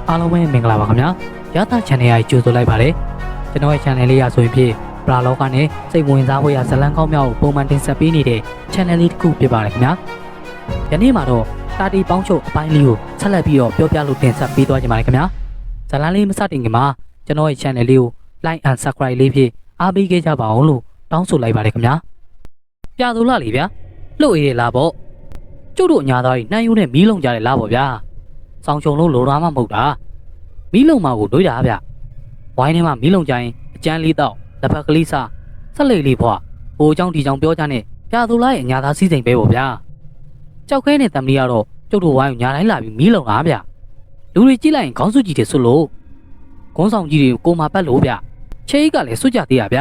အားလုံးပဲမင်္ဂလာပါခင်ဗျာရသ channel ရဲ့ကြိုဆိုလိုက်ပါတယ်ကျွန်တော်ရဲ့ channel လေးရဆိုရင်ဖြင့်ပရာလောကနဲ့စိတ်ဝင်စားဖို့ရဇလန်းကောင်းများကိုပုံမှန်တင်ဆက်ပေးနေတဲ့ channel လေးတစ်ခုဖြစ်ပါတယ်ခင်ဗျာယနေ့မှာတော့တာတီပေါင်းချုပ်အပိုင်းလေးကိုဆက်လက်ပြီးတော့ပြောပြလို့တင်ဆက်ပေးသွားကြပါမယ်ခင်ဗျာဇလန်းလေးမစတင်ခင်မှာကျွန်တော်ရဲ့ channel လေးကို like and subscribe လေးဖြင့်အားပေးခဲ့ကြပါအောင်လို့တောင်းဆိုလိုက်ပါတယ်ခင်ဗျာပြသူလားလေဗျာလှုပ်ရည်လားပေါ့ကျုပ်တို့အညာသားကြီးနှမ်းယူနဲ့မီးလုံးကြတယ်လားပေါ့ဗျာဆောင်ချုံလို့လိုတာမှမဟုတ်တာမီးလုံးမကိုတွေးတာဗျဝိုင်းထဲမှာမီးလုံးကြရင်အကျန်းလေးတော့လက်ဖက်ကလေးစားဆက်လေလေးဖွာဟိုအကြောင်းဒီကြောင်ပြောကြနဲ့ပြသူလားရဲ့အညာသားစီးစိမ်ပဲပေါ့ဗျာကြောက်ခဲနဲ့တမလီကတော့ကျုပ်တို့ဝိုင်းကိုညာတိုင်းလာပြီးမီးလုံးတာဗျလူတွေကြည့်လိုက်ရင်ခေါင်းစွပ်ကြီးတွေဆွလို့ဂုံးဆောင်ကြီးတွေကိုမှပတ်လို့ဗျချေးကလည်းစွတ်ကြသေးရဗျ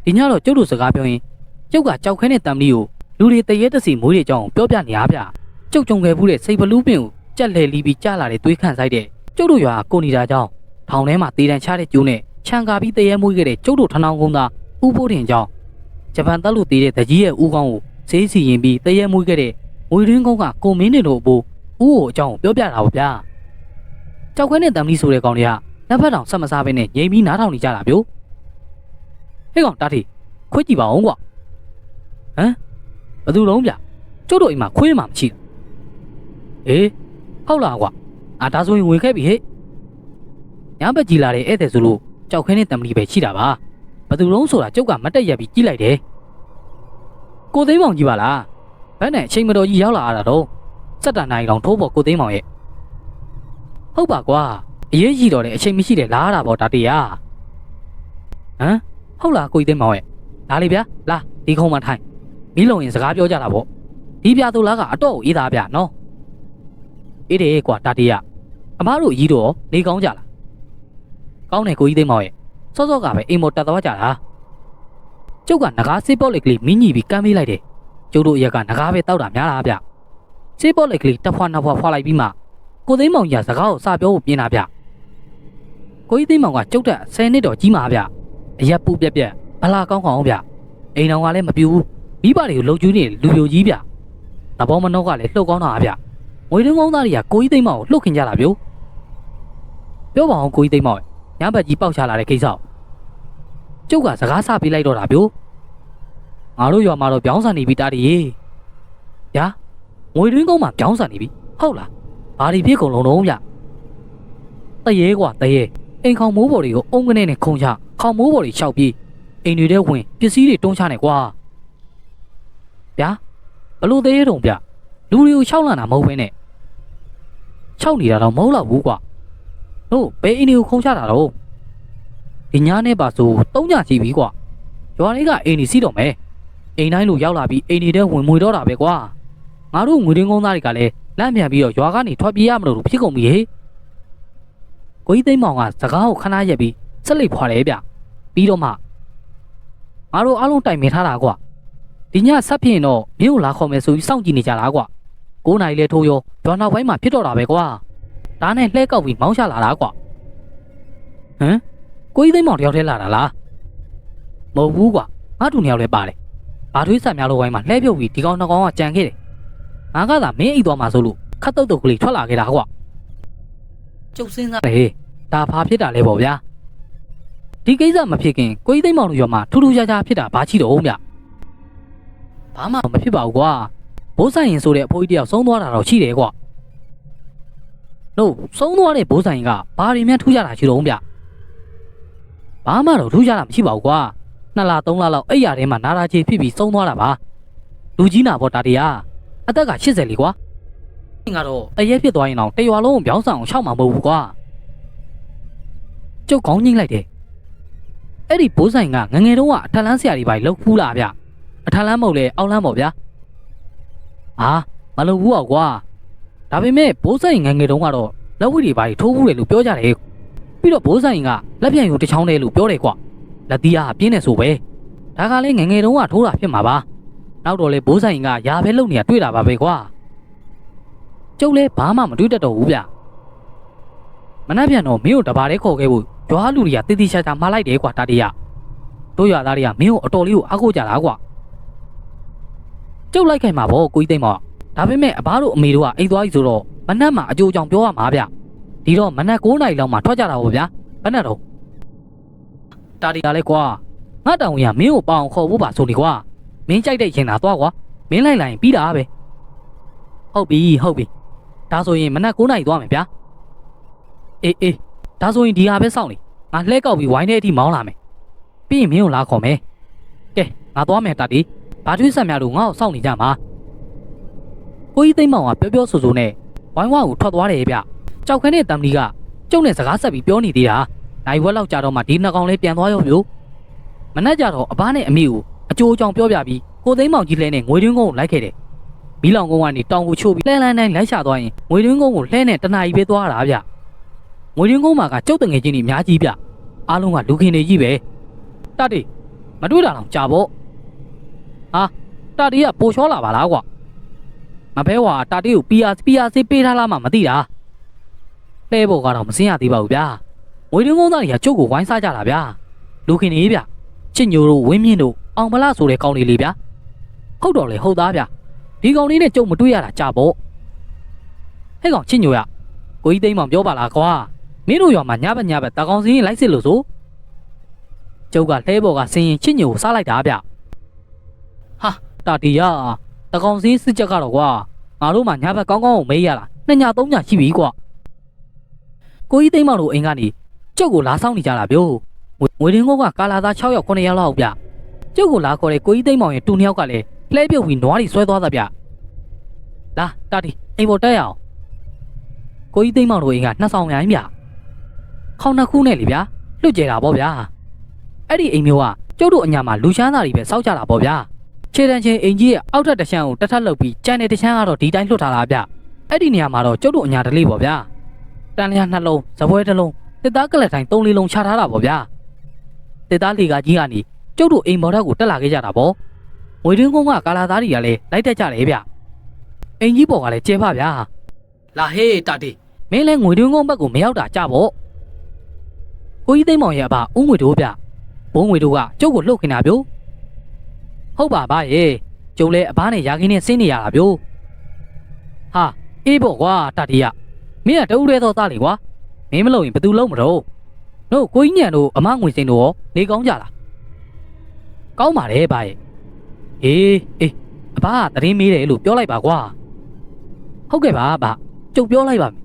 ဒီညတော့ကျုပ်တို့စကားပြောရင်ကျုပ်ကကြောက်ခဲနဲ့တမလီကိုလူတွေတရေတစီမွေးတွေအကြောင်းပြောပြနေရဗျကျုပ်ကြုံခဲ့ဘူးတဲ့စိတ်ဘလူးပင်ကိုကြက်လေလီပြီးကြားလာတဲ့သွေးခန့်ဆိုင်တဲ့ကျုပ်တို့ရွာကိုနေတာကြောင်းထောင်ထဲမှာတေးတန်ချတဲ့ကျိုးနဲ့ခြံကာပြီးတရေမွေးခဲ့တဲ့ကျုပ်တို့ထဏောင်းကုန်းသားဦးဖိုးတင်ကြောင်းဂျပန်တပ်လို့တေးတဲ့တကြီးရဲ့ဦးကောင်းကိုဈေးစီရင်ပြီးတရေမွေးခဲ့တဲ့ငွေရင်းကုန်းကကိုမင်းနေတို့အဖိုးဦးကိုအကြောင်းပြောပြတာပါဗျာကြောက်ခဲနဲ့တမလီဆိုတဲ့ကောင်တွေကလက်ဖက်တောင်ဆက်မစားဘဲနဲ့ငြိမ်ပြီးနားထောင်နေကြတာဗျို့ဟဲ့ကောင်တားတီခွေးကြည့်ပါအောင်ကွာဟမ်ဘယ်သူလုံးဗျကျုပ်တို့အိမ်မှာခွေးမှမရှိအေးဟုတ်လားကွာဒါဆိုရင်ဝင်ခဲ့ပြီဟဲ့ညဘက်ကြီးလာတဲ့ဧည့်သည်ဆိုလို့ကြောက်ခဲနဲ့တမလီပဲရှိတာပါဘယ်သူလုံးဆိုတာကျုပ်ကမတက်ရက်ပြီးကြည့်လိုက်တယ်ကိုသိန်းမောင်ကြီးပါလားဘယ်နဲ့အချိန်မတော်ကြီးရောက်လာတာတော့စက်တန်နိုင်တောင်ထိုးဖို့ကိုသိန်းမောင်ရဲ့ဟုတ်ပါကွာအရေးကြီးတော့လေအချိန်မရှိတယ်လားတာပေါ့ဒါတရားဟမ်ဟုတ်လားကိုသိန်းမောင်ရဲ့လာလေဗျာလာဒီခုံးမှာထိုင်မီးလုံးရင်စကားပြောကြတာပေါ့ဒီပြသူလားကအတော့ကိုအေးသားဗျာနော်အေးတယ်ကွာတာတီးရအမားတို့အကြီးတော့နေကောင်းကြလားကောင်းတယ်ကိုကြီးသိမ်းမောင်ရဲ့စောစောကပဲအိမ်မော်တက်သွားကြတာကျုပ်ကငကားစေးပေါက်လက်ကလေးမင်းကြီးပြီးကမ်းပေးလိုက်တယ်ကျုပ်တို့ရက်ကငကားပဲတောက်တာများလားဗျစေးပေါက်လက်ကလေးတစ်ဖွာနှစ်ဖွာဖွာလိုက်ပြီးမှကိုသိမ်းမောင်ကြီးစကားကိုစပြောဖို့ပြင်းတာဗျကိုကြီးသိမ်းမောင်ကကျုပ်တက်10နှစ်တော့ကြီးမှာဗျအရက်ပူပြက်ပြက်ဘလာကောင်းကောင်းဗျအိမ်တော်ကလည်းမပြူဘူးမိဘတွေကိုလှုပ်ကျွေးနေလူပြိုကြီးဗျသဘောမနှောကလည်းလှုပ်ကောင်းတာဗျငွေရင်းကောင်းသားတွေကကိုကြီးသိမ်းမောင်ကိုလှုပ်ခင်ကြတာဗျို့ပြောပါအောင်ကိုကြီးသိမ်းမောင်ညဘက်ကြီးပေါက်ချလာတဲ့ကိစ္စကျုပ်ကစကားဆပေးလိုက်တော့တာဗျို့ငါတို့ရွာမှာတော့ပြောင်းဆန်နေပြီတားတည်းဗျာငွေရင်းကောင်းမှာပြောင်းဆန်နေပြီဟုတ်လားဘာဒီဖြစ်ကုန်လုံးလုံးဗျတရေကွာတရေအိမ်ခေါင်မိုးပေါ်တွေကိုအုံကနေနဲ့ခုံချခေါင်မိုးပေါ်တွေလျှောက်ပြီးအိမ်တွေထဲဝင်ပစ္စည်းတွေတွန်းချနေကွာဗျာဘလို့တရေတုံဗျလူတွေကိုရှောက်လာတာမဟုတ်ဘဲနဲ့ရှောက်နေတာတော့မဟုတ်တော့ဘူးကွာတို့ဘယ်အိမ်တွေကိုခုံချတာတော့ဒီညနဲ့ပါဆို3ညရှိပြီကွာရွာလေးကအိမ်ကြီးစီးတော့မယ်အိမ်တိုင်းလိုရောက်လာပြီးအိမ်တွေထဲဝင်မွေတော့တာပဲကွာငါတို့ငွေရင်းကုန်းသားတွေကလည်းလန့်ပြန်ပြီးတော့ရွာကနေထွက်ပြေးရမလို့ဖြစ်ကုန်ပြီဟေ့ကိုကြီးသိမ်းမောင်ကစကားကိုခဏရက်ပြီးဆက်လက်ဖွာတယ်ဗျပြီးတော့မှငါတို့အားလုံးတိုင်ပင်ထားတာကွာဒီညဆက်ဖြစ်ရင်တော့မင်းကိုလာခေါ်မယ်ဆိုပြီးစောင့်ကြည့်နေကြတာကွာ9နာရီလဲထိုးရောရွာနောက်ပိုင်းမှာဖြစ်တော့တာပဲကွာဒါနဲ့လှဲကောက်ပြီးမောင်းချလာတာကွာဟမ်ကိုကြီးသိမ်းမောင်တယောက်တည်းလာတာလားမဟုတ်ဘူးကွာငါတို့နှစ်ယောက်လည်းပါတယ်ဘာထွေးဆက်များလို့ဝိုင်းမှာလှဲပြုတ်ပြီးဒီကောင်နှစ်ကောင်ကကြံခဲ့တယ်ငါကသာမင်းအိတ်သွားမှာဆိုလို့ခတ်တုတ်တုတ်ကလေးထွက်လာခဲ့တာကွာကျုပ်စဉ်းစားတယ်ဒါဘာဖြစ်တာလဲပေါ့ဗျာဒီကိစ္စမဖြစ်ခင်ကိုကြီးသိမ်းမောင်တို့ရွာမှာထူးထူးခြားခြားဖြစ်တာဘာချီတော့ဗျဘာမှမဖြစ်ပါဘူးကွာဘိုးဆိုင်ရင်ဆိုတဲ့အဖိုးကြီးတယောက်ဆုံးသွားတာတော့ရှိတယ်ကွာလို့ဆုံးသွားတဲ့ဘိုးဆိုင်ကဘာတွေများထူးကြတာရှိတော့ဗျဘာမှတော့ထူးကြတာမရှိပါဘူးကွာ2လ3လလောက်အဲ့ရထဲမှာနာရာချေဖြစ်ပြီးဆုံးသွားတာပါလူကြီးနာပေါ့တာတရားအသက်က80လီကွာငါတော့တရက်ဖြစ်သွားရင်တော့တရွာလုံးကိုပြောင်းဆောင်အောင်ရှောက်မှာမဟုတ်ဘူးကွာကျုပ်ကောင်းငိမ့်လိုက်တယ်အဲ့ဒီဘိုးဆိုင်ကငငယ်တုန်းကအထက်လန်းဆရာကြီးပိုင်းလှုပ်ဖူးလာဗျအထက်လန်းမဟုတ်လေအောက်လန်းပေါ့ဗျာမလုပ်ဘူးကွာဒါပေမဲ့ဘိုးဆိုင်ငငယ်တုန်းကတော့လက်ဝိတွေပါထိုးဘူးတယ်လို့ပြောကြတယ်ပြီးတော့ဘိုးဆိုင်ကလက်ပြန်ယူတစ်ချောင်းတယ်လို့ပြောတယ်ကွာလက်သီးအားပြင်းနေဆိုပဲဒါကလည်းငငယ်တုန်းကထိုးတာဖြစ်မှာပါနောက်တော့လေဘိုးဆိုင်ကရာပဲလုံနေတာတွေ့တာပါပဲကွာကျုပ်လည်းဘာမှမတွေးတတ်တော့ဘူးဗျမနှက်ပြန်တော့မင်းကိုတပါးလေးခေါ်ခဲ့ဖို့ရွာလူတွေကတိတိကျကျမှားလိုက်တယ်ကွာတာတရားတို့ရွာသားတွေကမင်းကိုအတော်လေးကိုအားကိုးကြတာကွာကျုပ်လိုက်ခိုင်မှာဗောကိုကြီးသိမ်းမောင်ဒါပေမဲ့အဘတို့အမေတို့ကအိမ်သွားပြီဆိုတော့မနှက်မှာအကျိုးကြောင့်ပြောရမှာဗျ ဒီတော့မနက်9 နာရီလောက်မှထွက်ကြတာပေါ့ဗျာဘယ်နဲ့တော့တာဒီကလည်းကွာငါတောင်ဝင်ရမင်းကိုပေါအောင်ခေါ်ဖို့ပါဆိုနေကွာမင်းကြိုက်တဲ့ရင်သာသွားကွာမင်းလိုက်ရင်ပြီးတာပဲဟုတ်ပြီဒါဆိုရင်မနက်9 နာရီသွားမယ်ဗျာအေးဒါဆိုရင်ဒီဟာပဲစောင့်နေငါလှဲကောက်ပြီးဝိုင်းထဲအထိမောင်းလာမယ်ပြီးရင်မင်းကိုလာခေါ်မယ်ကဲငါသွားမယ်တာဒီဘာထွေးဆက်များတို့ငါ့ကိုစောင့်နေကြမှာကိုကြီးသိမ့်မောင်ကပြောဆိုဆိုနဲ့ဝိုင်းဝါကိုထွက်သွားတယ်ဗျကြောက်ခန်းတဲ့တမ်လီကကျုပ်နဲ့စကားဆက်ပြီးပြောနေသေးတာနိုင်ဝက်လောက်ကြာတော့မှဒီနှစ်ကောင်လေးပြန်သွားရောမျိုးမနှက်ကြတော့အဘနဲ့အမေကိုအကျိုးအကြောင်းပြောပြပြီးကိုသိန်းမောင်ကြီးလဲနဲ့ငွေတွင်းကုန်းကိုလိုက်ခဲ့တယ်မီးလောင်ကုန်းကနေတောင်ကိုချိုးပြီးလှဲလန်းတိုင်းလိုက်ရှာသွားရင်ငွေတွင်းကုန်းကိုလှဲနဲ့တနာကြီးပဲသွားတာဗျငွေတွင်းကုန်းမှာကကျုပ်တငယ်ချင်းတွေအများကြီးဗျအားလုံးကလူခင်တွေကြီးပဲတတိမတွေ့တာတော့ကြာပေါ့ဟာတတိကပိုလျှောလာပါလားကွာမဘဲဝါတာတီကို PR ဆေးပေးထားလားမှမသိတာလဲဘော်ကတော့မစင်းရသေးပါဘူးဗျာငွေတွင်းကုန်းသားတွေကကျုပ်ကိုဝိုင်းစားကြတာဗျာလူခင်တွေဗျချစ်ညိုတို့ဝင်းမြင့်တို့အောင်မလားဆိုတဲ့ကောင်းလေးလေးဗျာဟုတ်တော့လေဟုတ်သားဗျာဒီကောင်လေးနဲ့ကျုပ်မတွေ့ရတာကြာပေါ့ဟဲ့ကောင်ချစ်ညိုရကိုကြီးသိမ်းမောင်ပြောပါလားကွာမင်းတို့ရွာမှာညဘက်တကောင်စင်းလိုက်စစ်လို့ဆိုကျုပ်ကလဲဘော်ကစင်းရင်ချစ်ညိုကိုစားလိုက်တာဗျဟာတာတီရတကောင်စင်းစစ်ချက်ကတော့ကွာငါတို့မှညဘက်ကောင်းကိုမေးရတာ2 ည 3 ညရှိပြီကွာကိုကြီးသိမ်းမောင်တို့အိမ်ကနေကျုပ်ကိုလာဆောင်နေကြတာဗျို့ငွေရင်းကုန်းကကာလာသား6 ယောက် 9 ယောက်လောက်ဗျကျုပ်ကိုလာခေါ်တဲ့ကိုကြီးသိမ်းမောင်ရဲ့တူ2 ယောက်ကလည်းလှဲပြုတ်ပြီးနွားတွေဆွဲသွားတာဗျလာတာတီအိမ်ပေါ်တက်ရအောင်ကိုကြီးသိမ်းမောင်တို့အိမ်က2 ဆောင်ရိုင်းဗျခေါင်း2 ခုနဲ့လေဗျလွတ်ကျဲတာပေါ့ဗျာအဲ့ဒီအိမ်မျိုးကကျုပ်တို့အညာမှာလူချမ်းသားတွေပဲစောက်ကြတာပေါ့ဗျာခြေတန်းချင်းအိမ်ကြီးရဲ့အောက်ထပ်တစ်ချမ်းကိုတစ်ထပ်လုပ်ပြီးကြံတဲ့တစ်ချမ်းကတော့ဒီတိုင်းလွတ်ထားတာဗျအဲ့ဒီနေရာမှာတော့ကျုပ်တို့အညာတလေးပေါ့ဗျာတန်လျာ2 လုံးဇပွဲ1 လုံးတစ်သားကလတ်တိုင်း3 4 လုံးချထားတာပေါ့ဗျာတစ်သားလေကကြီးကနေကျုပ်တို့အိမ်ပေါ်ထက်ကိုတက်လာခဲ့ကြတာပေါ့ငွေတွင်းကုန်းကကာလာသားတွေကလည်းလိုက်တက်ကြတယ်ဗျအိမ်ကြီးပေါ်ကလည်းကျဲပါဗျာလာဟေးတာတီမင်းလည်းငွေတွင်းကုန်းဘက်ကိုမရောက်တာကြပေါ့ကိုကြီးသိမ်းမောင်ရဲ့အဘဦးငွေတို့ဗျဘုံငွေတို့ကကျုပ်ကိုလှုပ်ခင်တာဗျို့ဟုတ်ပါဗျရဲ့ကျုပ်လည်းအဘနဲ့ရာခင်းနဲ့ဆင်းနေရတာဗျို့ဟာအေးပေါ့ကွာတာတီရမင်းကတူရဲတော့သားလေကွာမင်းမလုပ်ရင်ဘယ်သူလုံးမတော့တို့ကိုကြီးညံတို့အမငွေစိန်တို့ရောနေကောင်းကြလားကောင်းပါတယ်ဗျရဲ့အေးအဘကသတင်းမေးတယ်လို့ပြောလိုက်ပါကွာဟုတ်ကဲ့ပါဗျကျုပ်ပြောလိုက်ပါမ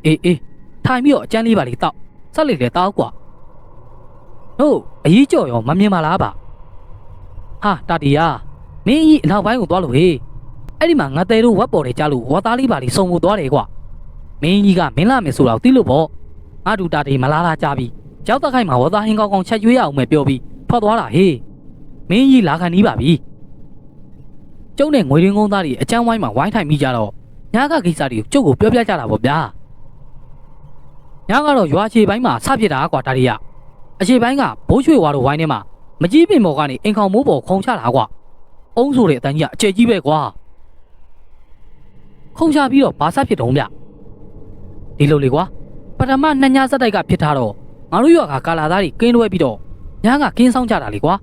ယ်အေးထိုင်ပြီးတော့အကျန်းလေးပါလေတောက်ဆက်လိုက်လေတောက်ကွာတို့အကြီးကြော်ရောမမြင်ပါလားဗျဟာတာတီယာမင်းကြီးအနောက်ပိုင်းကိုသွားလို့ဟေးအဲ့ဒီမှာငါတဲတို့ဝက်ပေါ်တွေကြားလို့ဝါသားလေးပါလေးစုံဖို့သွားတယ်ကွာမင်းကြီးကမင်းလာမယ်ဆိုတော့သိလို့ပေါ့ငါတို့တာတီမလာလာကြပြီးကြောက်တခိုက်မှာဝါသားဟင်းကောင်းကောင်းချက်ရွေးရအောင်မယ်ပြောပြီးထွက်သွားတာဟေးမင်းကြီးလာခံနီးပါပြီကျုပ်နဲ့ငွေရင်းကုန်းသားတွေအချမ်းဝိုင်းမှာဝိုင်းထိုင်မိကြတော့ညကကိစ္စတွေကိုကျုပ်ကိုပြောပြကြတာပေါ့ဗျာညကတော့ရွာချေပိုင်းမှာဆဖြစ်တာကွာတာတီယာအချေပိုင်းကဘိုးရွှေဝါတို့ဝိုင်းထဲမှာမကြီးပင်ပေါ်ကနေအိမ်ခေါင်မိုးပေါ်ခုံချတာကွာအုံးဆိုတဲ့အတန်းကြီးကအကျယ်ကြီးပဲကွာခုံချပြီးတော့ဘာဆဖြစ်တုံးဗျဒီလိုလေကွာပထမ2 ညဆက်တိုက်ကဖြစ်ထားတော့ငါတို့ရွာကကာလာသားတွေကင်းတွဲပြီးတော့ညကကင်းဆောင်ကြတာလေကွာ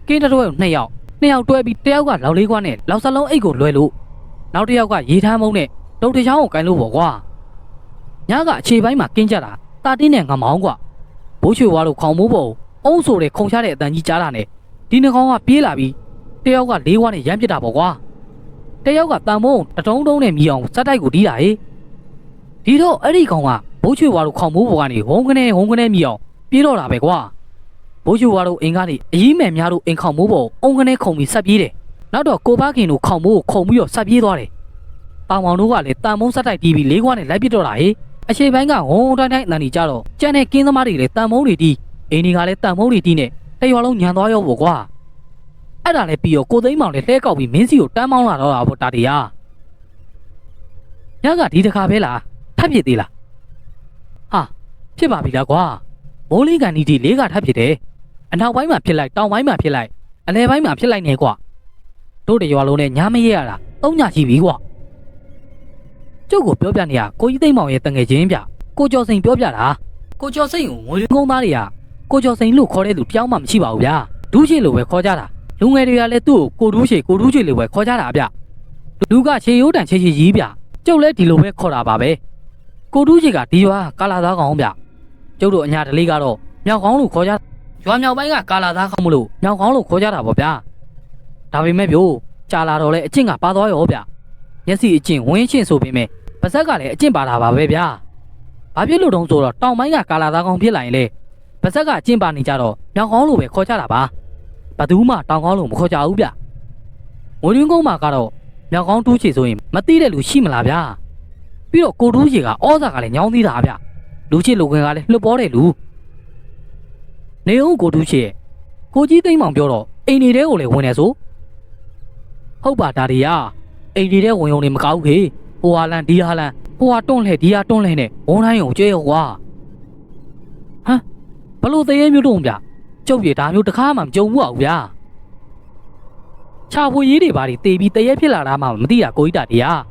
ကင်းတွဲ2 ယောက်တွဲပြီး1 ယောက်ကလောက်လေးကွာနဲ့လောက်စလုံးအိတ်ကိုလွဲလို့နောက်1 ယောက်ကရေထမ်းမုံနဲ့ဒုတ်တချောင်းကိုကိုင်းလို့ပေါ့ကွာညကအခြေပိုင်းမှာကင်းကြတာတာတင်းနဲ့ငမောင်းကွာဘိုးရွှေဝါတို့ခေါင်မိုးပေါ်အုံးဆိုတဲ့ခုံချတဲ့အတန်ကြီးကြားတာနဲ့ဒီနှကောင်ကပြေးလာပြီး1 ယောက်က4 ဝါနဲ့ရမ်းပစ်တာပေါ့ကွာ1 ယောက်ကတန်မုံတတုံးနဲ့မြည်အောင်စက်တိုက်ကိုတီးတာဟေးဒီတော့အဲ့ဒီကောင်ကဘိုးရွှေဝါတို့ခေါင်မိုးပေါ်ကနေဝုန်းကနေမြည်အောင်ပြေးတော့တာပဲကွာဘိုးရွှေဝါတို့အိမ်ကနေအကြီးမယ်များတို့အိမ်ခေါင်မိုးပေါ်အုံကနေခုံပြီးဆက်ပြေးတယ်နောက်တော့ကိုဘခင်တို့ခေါင်မိုးကိုခုံပြီးတော့ဆက်ပြေးသွားတယ်တောင်မောင်တို့ကလည်းတန်မုံစက်တိုက်တီးပြီး4 ခွာနဲ့လိုက်ပစ်တော့တာဟေးအချိန်ပိုင်းကဝုန်းတိုင်းအတန်ကြီးကြတော့ကြံတဲ့ကင်းသမားတွေလည်းတန်မုံတွေတီးအိမ်တွေကလည်းတန်မုံတွေတီးနဲ့တရွာလုံးညံသွားရောပေါ့ကွာအဲ့ဒါလည်းပြီးတော့ကိုသိန်းမောင်လည်းလှဲကောက်ပြီးမင်းစီကိုတန်းမောင်းလာတော့တာပေါ့တာတီယာညကဒီတခါပဲလားထပ်ဖြစ်သေးလားဟာဖြစ်ပါပြီလားကွာမိုးလေးကန်ဒီ4 ကထပ်ဖြစ်တယ်အနောက်ပိုင်းမှာဖြစ်လိုက်တောင်ပိုင်းမှာဖြစ်လိုက်အလယ်ပိုင်းမှာဖြစ်လိုက်နေကွာတို့တရွာလုံးနဲ့ညမရရတာ3 ညရှိပြီကွာကျုပ်ကိုပြောပြနေရကိုကြီးသိန်းမောင်ရဲ့တငယ်ချင်းဗျကိုကျော်စိန်ပြောပြတာကိုကျော်စိန်ကိုငွေရင်းကုန်းသားတွေကကိုကျော်စိန်လို့ခေါ်တဲ့သူတယောက်မှမရှိပါဘူးဗျာဒူးချေလိုပဲခေါ်ကြတာလူငယ်တွေကလည်းသူ့ကိုဒူးချေလိုပဲခေါ်ကြတာဗျလူကခြေရိုးတန်ခြေကြီးဗျကျုပ်လည်းဒီလိုပဲခေါ်တာပါပဲ ကိုတူးကြီးကဒီရွာကာလာသားကောင်ဗျကျုပ်တို့အညာတလေးကတော့မြောက်ကောင်းလို့ခေါ်ကြရွာမြောက်ပိုင်းကကာလာသားကောင်မလို့မြောက်ကောင်းလို့ခေါ်ကြတာပေါ့ဗျာဒါပေမဲ့ဗျို့ကြာလာတော့လေအကျင့်ကပါသွားရောဗျမျက်စိအကျင့်ဝင်းချင်းဆိုပေမဲ့ပါဇက်ကလည်းအကျင့်ပါတာပါပဲဗျာဘာဖြစ်လို့တုံးဆိုတော့တောင်ပိုင်းကကာလာသားကောင်ဖြစ်လာရင်လေပါဇက်ကအကျင့်ပါနေကြတော့မြောက်ကောင်းလို့ပဲခေါ်ကြတာပါဘသူမှတောင်ကောင်းလို့မခေါ်ကြဘူးဗျငွေရင်းကုန်းမှာကတော့မြောက်ကောင်းတူးချေဆိုရင်မသိတဲ့လူရှိမလားဗျာပြီးတော့ကိုတူးချေကဩဇာကလည်းညောင်းသေးတာဗျလူချစ်လူခွင်ကလည်းလှုပ်ပေါ်တဲ့လူနေအောင်ကိုတူးချေကိုကြီးသိမ်းမောင်ပြောတော့အိမ်နေတဲ့ကိုလည်းဝင်နေဆိုဟုတ်ပါဒါရီယာအိမ်နေတဲ့ဝင်ုံနေမကောက်ဘူးခေဟိုဟာလန်ဒီဟာလန်ဟိုဟာတွန့်လှဲဒီဟာတွန့်လှဲနဲ့ဝုန်းတိုင်းုံကျွဲရောကွာဟမ်ဘလို့သေးရဲမျိုးတုံးဗျကျုပ်ပြေဒါမျိုးတစ်ခါမှမကြုံဘူးအောင်ဗျာချာဖွေရေးတွေဘာတွေတေးပြီးတရဲဖြစ်လာတာမှမသိတာကိုကြီးတာတရား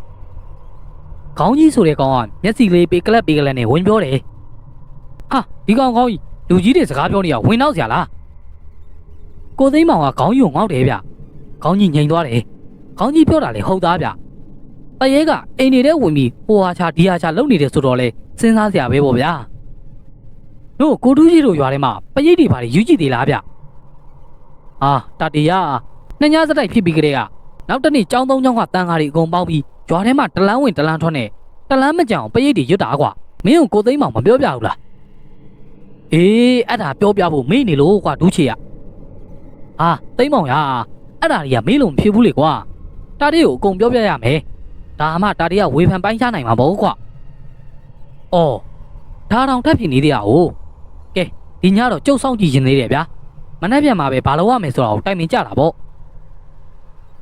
ခေါင်းကြီးဆိုတဲ့ကောင်ကမျက်စိလေးပေးကလပ်ပေးကလပ်နဲ့ဝင်ပြောတယ်ဟာဒီကောင်ကောင်းကြီးလူကြီးတွေစကားပြောနေရဝင်တော့စရာလားကိုသိန်းမောင်ကခေါင်းယုံငေါက်တယ်ဗျခေါင်းကြီးငြိမ်သွားတယ်ခေါင်းကြီးပြောတာလေဟုတ်သားဗျတရဲကအိမ်နေတဲ့ဝင်ပြီးဟိုဟာချဒီဟာချလုံနေတယ်ဆိုတော့လေစဉ်းစားစရာပဲပေါ့ဗျာတို့ကိုတူးကြီးတို့ရွာထဲမှာပရိတ်တွေဘာတွေယူကြည့်သေးလားဗျဟာတတရနှစ်ညစတိုက်ဖြစ်ပြီးကြတဲ့ကနောက်တနေ့ចောင်းသုံးចောင်းကတန်ကားတွေအကုန်ပေါင်းပြီးရွာထဲမှာတလန်းဝင်တလန်းထွက်နေတလန်းမကြောင်ပရိတ်တွေရွတ်တာကွာမင်းကိုသိမ်းမောင်မပြောပြဘူးလားအေးအဲ့ဒါပြောပြဖို့မေ့နေလို့ကွာဒူးချေရဟာသိမ်းမောင်ရအဲ့ဒါတွေကမေ့လို့မဖြစ်ဘူးလေကွာတာတေးကိုအကုန်ပြောပြရမယ်ဒါမှတာတေးကဝေဖန်ပိုင်းချနိုင်မှာပေါ့ကွာအော်ဒါတောင်ထပ်ဖြစ်နေသေးတာ哦ကဲဒီညတော့ကျုပ်ဆောင်ကြည့်ရင်သေးတယ်ဗျာမနှက်ပြန်မှာပဲဘာလို့ရမယ်ဆိုတော့တိုင်ပင်ကြတာပေါ့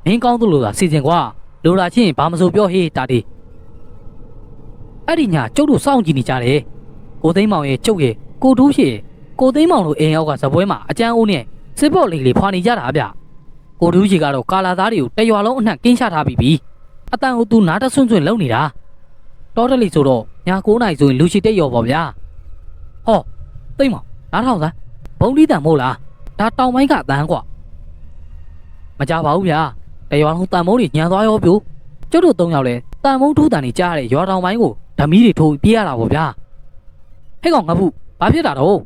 မင်းကောင်းသလိုသာစီစဉ်ကွာလိုလာချင်းဘာမဆိုပြောဟေးတာတေးအဲ့ဒီညကျုပ်တို့စောင့်ကြည့်နေကြတယ်ကိုသိန်းမောင်ရဲ့ကျုပ်ရဲ့ကိုတူးရှိကိုသိန်းမောင်တို့အိမ်ရောက်ကဇပွဲမှာအကျန်းအိုးနဲ့စစ်ဘော့လေးလေးဖွာနေကြတာဗျကိုတူးကြီးကတော့ကာလာသားတွေကိုတရွာလုံးအနှံ့ကင်းချထားပြီးအတန်ကိုသူနားတဆွန့်ဆွန့်လုံနေတာတောတလီဆိုတော့ညာ9နိုင်ဆိုရင်လူရှိတက်ရော်ပေါ့ဗျာဟောသိမ်းမောင်နားထောင်စမ်းဘုံလီတန်မို့လားဒါတောင်ပိုင်းကအတန်းကွာမကြပါဘူးဗျာတရွာလုံးတန်မုံတွေညံသွားရောပြိုကျုပ်တို့3ယောက်လဲတန်မုံထိုးတန်တွေကြားရတဲ့ရွာတောင်ပိုင်းကိုဓမီတွေထိုးပြေးရတာပေါ့ဗျာဟဲ့ကောင်ငါဘူးဘာဖြစ်တာတော့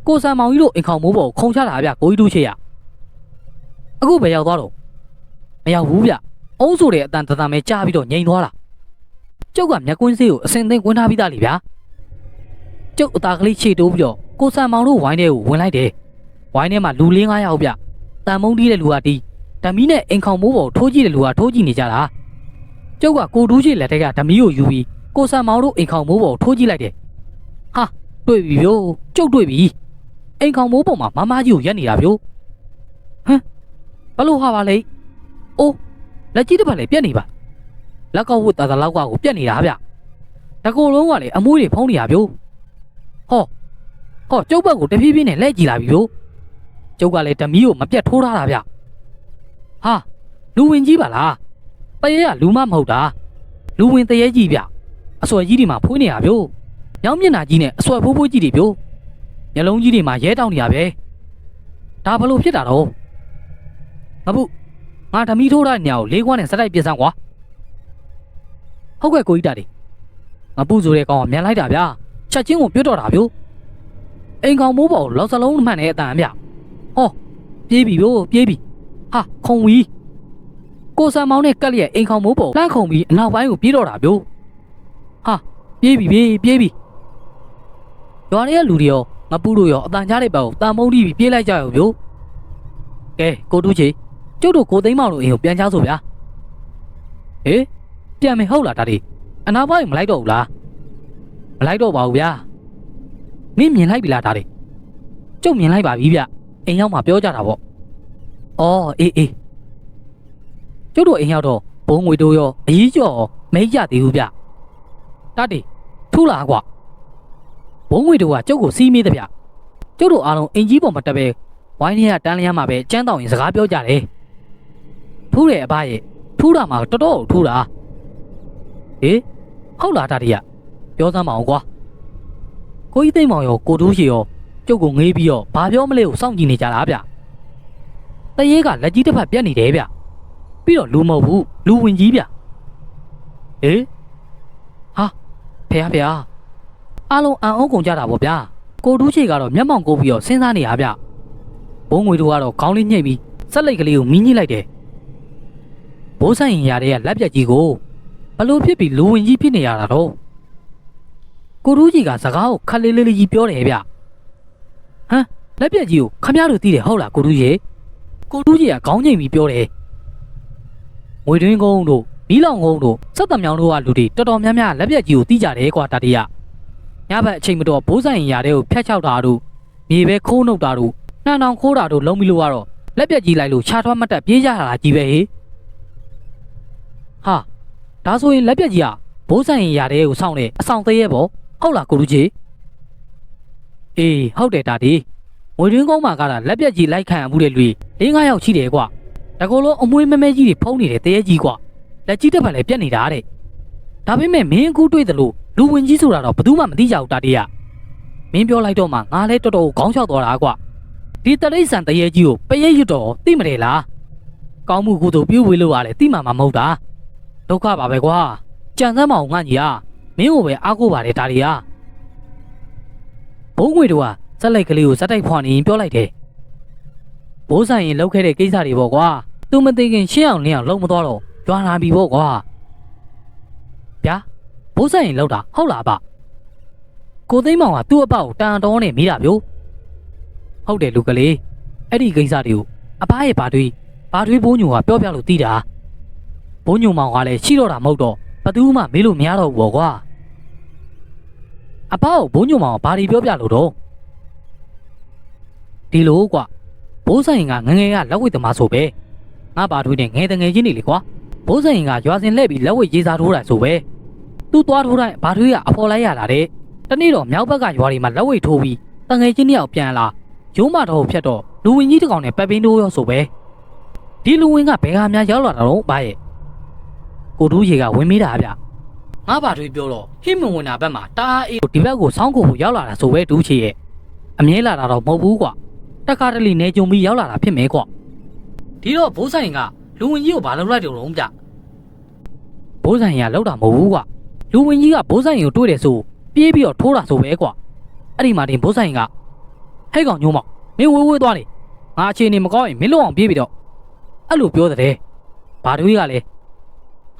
ကိုစံမောင်ကြီးတို့အိမ်ခေါင်မိုးပေါ်ခုံချတာဗျကိုကြီးတူးချေရအခုပဲရောက်သွားတော့မရောက်ဘူးဗျအုံးဆိုတဲ့အတန်တန်ပဲကြားပြီးတော့ငြိမ်သွားတာကျုပ်ကမျက်ကွင်းစေးကိုအစင်သိမ်းကွင်းထားပြီးသားလေဗျာကျုပ်အသားကလေးခြေတိုးပြီးတော့ကိုစံမောင်တို့ဝိုင်းထဲကိုဝင်လိုက်တယ်ဝိုင်းထဲမှာလူ၄-5ယောက်ဗျတန်မုံတီးတဲ့လူကတီးဓမီနဲ့အိမ်ခေါင်မိုးပေါ်ထိုးကြည့်တဲ့လူကထိုးကြည့်နေကြတာကျုပ်ကကိုတူးချေလက်ထက်ကဓမီကိုယူပြီးကိုစံမောင်တို့အိမ်ခေါင်မိုးပေါ်ထိုးကြည့်လိုက်တယ်ဟာတွေ့ပြီဗျို့ကျုပ်တွေ့ပြီအိမ်ခေါင်မိုးပေါ်မှာမမကြီးကိုရက်နေတာဗျို့ဟမ်ဘလို့ဟာပါလေအိုးလက်ကြီးတစ်ပတ်လည်းပြက်နေပါလက်ကောက်ဝတ်တာလောက်ကကိုပြက်နေတာဗျတကူလုံးကလည်းအမွှေးတွေဖုံးနေတာဗျို့ဟောကျုပ်ဘက်ကိုတဖြည်းဖြည်းနဲ့လက်ကြည့်လာပြီဗျို့ကျုပ်ကလည်းဓမီကိုမပြတ်ထိုးထားတာဗျဟာလူဝင်ကြီးပါလားတရေကလူမမဟုတ်တာလူဝင်တရေကြီးဗျအစွဲကြီးတွေမှာဖွေးနေတာဗျို့ညောင်းမျက်နှာကြီးနဲ့အစွဲဖိုးဖိုးကြီးတွေဗျို့မျက်လုံးကြီးတွေမှာရဲတောင်းနေရပဲဒါဘလို့ဖြစ်တာတော့မဘူးငါဓမီထိုးထားတဲ့ညကိုလေးခွန်းနဲ့စတိုက်ပြစ်စမ်းကွာဟုတ်ကဲ့ကိုကြီးတာတွေငါပူဆိုတဲ့ကောင်ကမြန်လိုက်တာဗျာချက်ချင်းကိုပြတ်တော့တာဗျို့အိမ်ကောင်မိုးပေါ်လောက်စလုံးမှန်နေတဲ့အတန်ဗျဟောပြေးပြီဗျို့ပြေးပြီဟာခုံဝီကိုစံမောင်နဲ့ကက်လျက်အိမ်ကောင်မိုးပေါ်လှမ်းခုံပြီးအနောက်ပိုင်းကိုပြေးတော့တာဗျို့ဟာပြေးပြီပြေးပြီရွာထဲကလူတွေရောငါပူတို့ရောအတန်ကြားတဲ့ဘက်ကိုတန်မုံတီးပြီးပြေးလိုက်ကြရောဗျို့ကဲကိုတူးချေကျုပ်တို့ကိုသိန်းမောင်တို့အိမ်ကိုပြန်ချဆိုဗျာဟေးပြန်မယ်ဟုတ်လားဒါဒီအနာပိုင်းမလိုက်တော့ဘူးလားမလိုက်တော့ပါဘူးဗျာမင်းမြင်လိုက်ပြီလားဒါဒီကျုပ်မြင်လိုက်ပါပြီဗျအိမ်ရောက်မှပြောကြတာပေါ့အော်အေးကျုပ်တို့အိမ်ရောက်တော့ဘုံငွေတို့ရောအကြီးကျော်မဲကြသေးဘူးဗျဒါဒီထူးလားကွာဘုံငွေတို့ကကျုပ်ကိုစီးမေးတဲ့ဗျကျုပ်တို့အားလုံးအင်ကြီးပေါ်မှာတက်ပဲဝိုင်းထဲကတန်းလျားမှာပဲကျန်းတောင်ရင်စကားပြောကြတယ်ထူးတယ်အဘရဲ့ထူးတာမှာတော်တော်ထူးတာဟေးဟုတ်လားတာတရပြောစမ်းမအောင်ကွာကိုကြီးသိမ့်မောင်ရောကိုတူးချေရောကျုပ်ကိုငေးပြီးတော့ဘာပြောမလဲကိုစောင့်ကြည့်နေကြတာဗျတရေကလက်ကြီးတစ်ဖက်ပြက်နေတယ်ဗျပြီးတော့လူမဟုတ်ဘူးလူဝင်ကြီးဗျဟေးဟာ ဖေဟာအားလုံးအံ့ဩကုန်ကြတာပေါ့ဗျာကိုတူးချေကတော့မျက်မှောင်ကိုပြီးတော့စဉ်းစားနေရဗျဘိုးငွေတို့ကတော့ခေါင်းလေးညှိတ်ပြီးစက်လိုက်ကလေးကိုမီးညှိလိုက်တယ်ဘိုးဆိုင်ရင်ရတဲ့ကလက်ပြက်ကြီးကိုဘလို့ဖြစ်ပြီးလူဝင်ကြီးဖြစ်နေရတာတော့ကိုတူးချေကစကားကိုခက်လေးလေးကြီးပြောတယ်ဗျဟမ်လက်ပြက်ကြီးကိုခမရတို့သိတယ်ဟုတ်လားကိုတူးချေကိုတူးချေကခေါင်းညှိတ်ပြီးပြောတယ်ငွေတွင်းကုန်းတို့မီးလောင်ကုန်းတို့စက်တမြောင်တို့ကလူတွေတော်တော်များများလက်ပြက်ကြီးကိုသိကြတယ်ကွာတတိယညဘက်အချိန်မတော်ဘိုးဆိုင်ရင်ရတဲ့ကိုဖျက်ချောက်တာတို့မြေပဲခိုးနှုတ်တာတို့နှံတောင်ခိုးတာတို့လုံးပြီးလို့ကတော့လက်ပြက်ကြီးလိုက်လို့ခြားထွက်မတက်ပြေးကြတာကြီးပဲဟေးဟာဒါဆိုရင်လက်ပြက်ကြီးကဘိုးဆိုင်ရင်ရတဲ့ကိုစောင့်နေအဆောင်သေးရဲ့ပေါ့ဟုတ်လားကိုလူကြီးအေးဟုတ်တယ်တာဒီငွေတွင်းကုန်းမှာကလက်ပြက်ကြီးလိုက်ခံမှုတဲ့လူ၄-၅ယောက်ရှိတယ်ကွာတကောလုံးအမွှေးမဲမဲကြီးတွေဖုံးနေတယ်တရေကြီးကွာလက်ကြီးတစ်ဖက်လည်းပြက်နေတာတဲ့ဒါပေမဲ့မင်းအခုတွေ့သလိုလူဝင်ကြီးဆိုတာတော့ဘယ်သူမှမသိကြဘူးတာတေးရမင်းပြောလိုက်တော့မှငါလည်းတော်တော်ခေါင်းလျှောက်သွားတာကွာဒီတရိတ်ဆန်တရေကြီးကိုပရိတ်ရွတ်တော့သိမတယ်လားကောင်းမှုကုသိုလ်ပြုဝေးလို့ရတယ်သိမှမဟုတ်တာဒုက္ခပါပဲကွာကြံစမ်းမအောင်ငါညီဟာမင်းကိုပဲအားကိုးပါတယ်ဒါတွေဟာဘိုးငွေတို့ကစက်လိုက်ကလေးကိုစက်တိုက်ဖွာနေရင်ပြောလိုက်တယ်ဘိုးဆိုင်ရင်လောက်ခဲ့တဲ့ကိစ္စတွေပေါ့ကွာသူမသိခင်ရှင်းအောင်လင်းအောင်လုံးမသွားတော့ကြွားလာပြီပေါ့ကွာဗျာဘိုးဆိုင်ရင်လောက်တာဟုတ်လားဗျကိုသိန်းမောင်ကသူ့အပကိုတန်တော်နဲ့မိတာဗျို့ဟုတ်တယ်လူကလေးအဲ့ဒီကိစ္စတွေကိုအဖရဲ့ဘာတွေးဘိုးညိုကပြောပြလို့သိတာဘိုးညိုမောင်ကလည်းရှိတော့တာမဟုတ်တော့ဘသူမှမေးလို့မရတော့ဘူးပေါ့ကွာအဖကိုဘိုးညိုမောင်ကဘာတွေပြောပြလို့တော့ဒီလိုကွာဘိုးဆိုင်ကငငယ်ကလက်ဝိတ်သမားဆိုပဲငါဘာတွေးနဲ့ငယ်တငယ်ချင်းနေလေကွာဘိုးဆိုင်ကရွာစင်လှည့်ပြီးလက်ဝိတ်ရေးစားထိုးတာဆိုပဲသူ့သွားထိုးတိုင်းဘာတွေးကအဖော်လိုက်ရတာတဲ့တနေ့တော့မြောက်ဘက်ကရွာတွေမှာလက်ဝိတ်ထိုးပြီးတငယ်ချင်းတယောက်ပြန်လာရုံးမတော်ဖြတ်တော့လူဝင်ကြီးတစ်ကောင်နဲ့ပတ်ပင်းတိုးရောဆိုပဲဒီလူဝင်ကဘယ်ဟာများရောက်လာတာတော့ဘာရဲ့ကိုတူးရေကဝင်မိတာဗျငါဘာတွေပြောတော့ဟိမဝင်တာဘက်မှာတာအေးဒီဘက်ကိုစောင်းကိုရောက်လာတာဆိုပဲတူးချေရဲ့အမြဲလာတာတော့မဟုတ်ဘူးကွာတခါတလေနေကြုံပြီးရောက်လာတာဖြစ်မယ်ကွာဒီတော့ဘိုးဆိုင်ကလူဝင်ကြီးကိုဘာလုပ်လိုက်တယ်လုံးဗျဘိုးဆိုင်ကလောက်တာမဟုတ်ဘူးကွာလူဝင်ကြီးကဘိုးဆိုင်ကိုတွေ့တယ်ဆိုပြေးပြီးတော့ထိုးတာဆိုပဲကွာအဲ့ဒီမှာတင်ဘိုးဆိုင်ကဟဲ့ကောင်ညိုးမောင်မင်းဝေးသွားနေငါအခြေအနေမကောင်းရင်မင်းလုံးအောင်ပြေးပြီးတော့အဲ့လိုပြောတဲ့ဘာတွေးကလဲ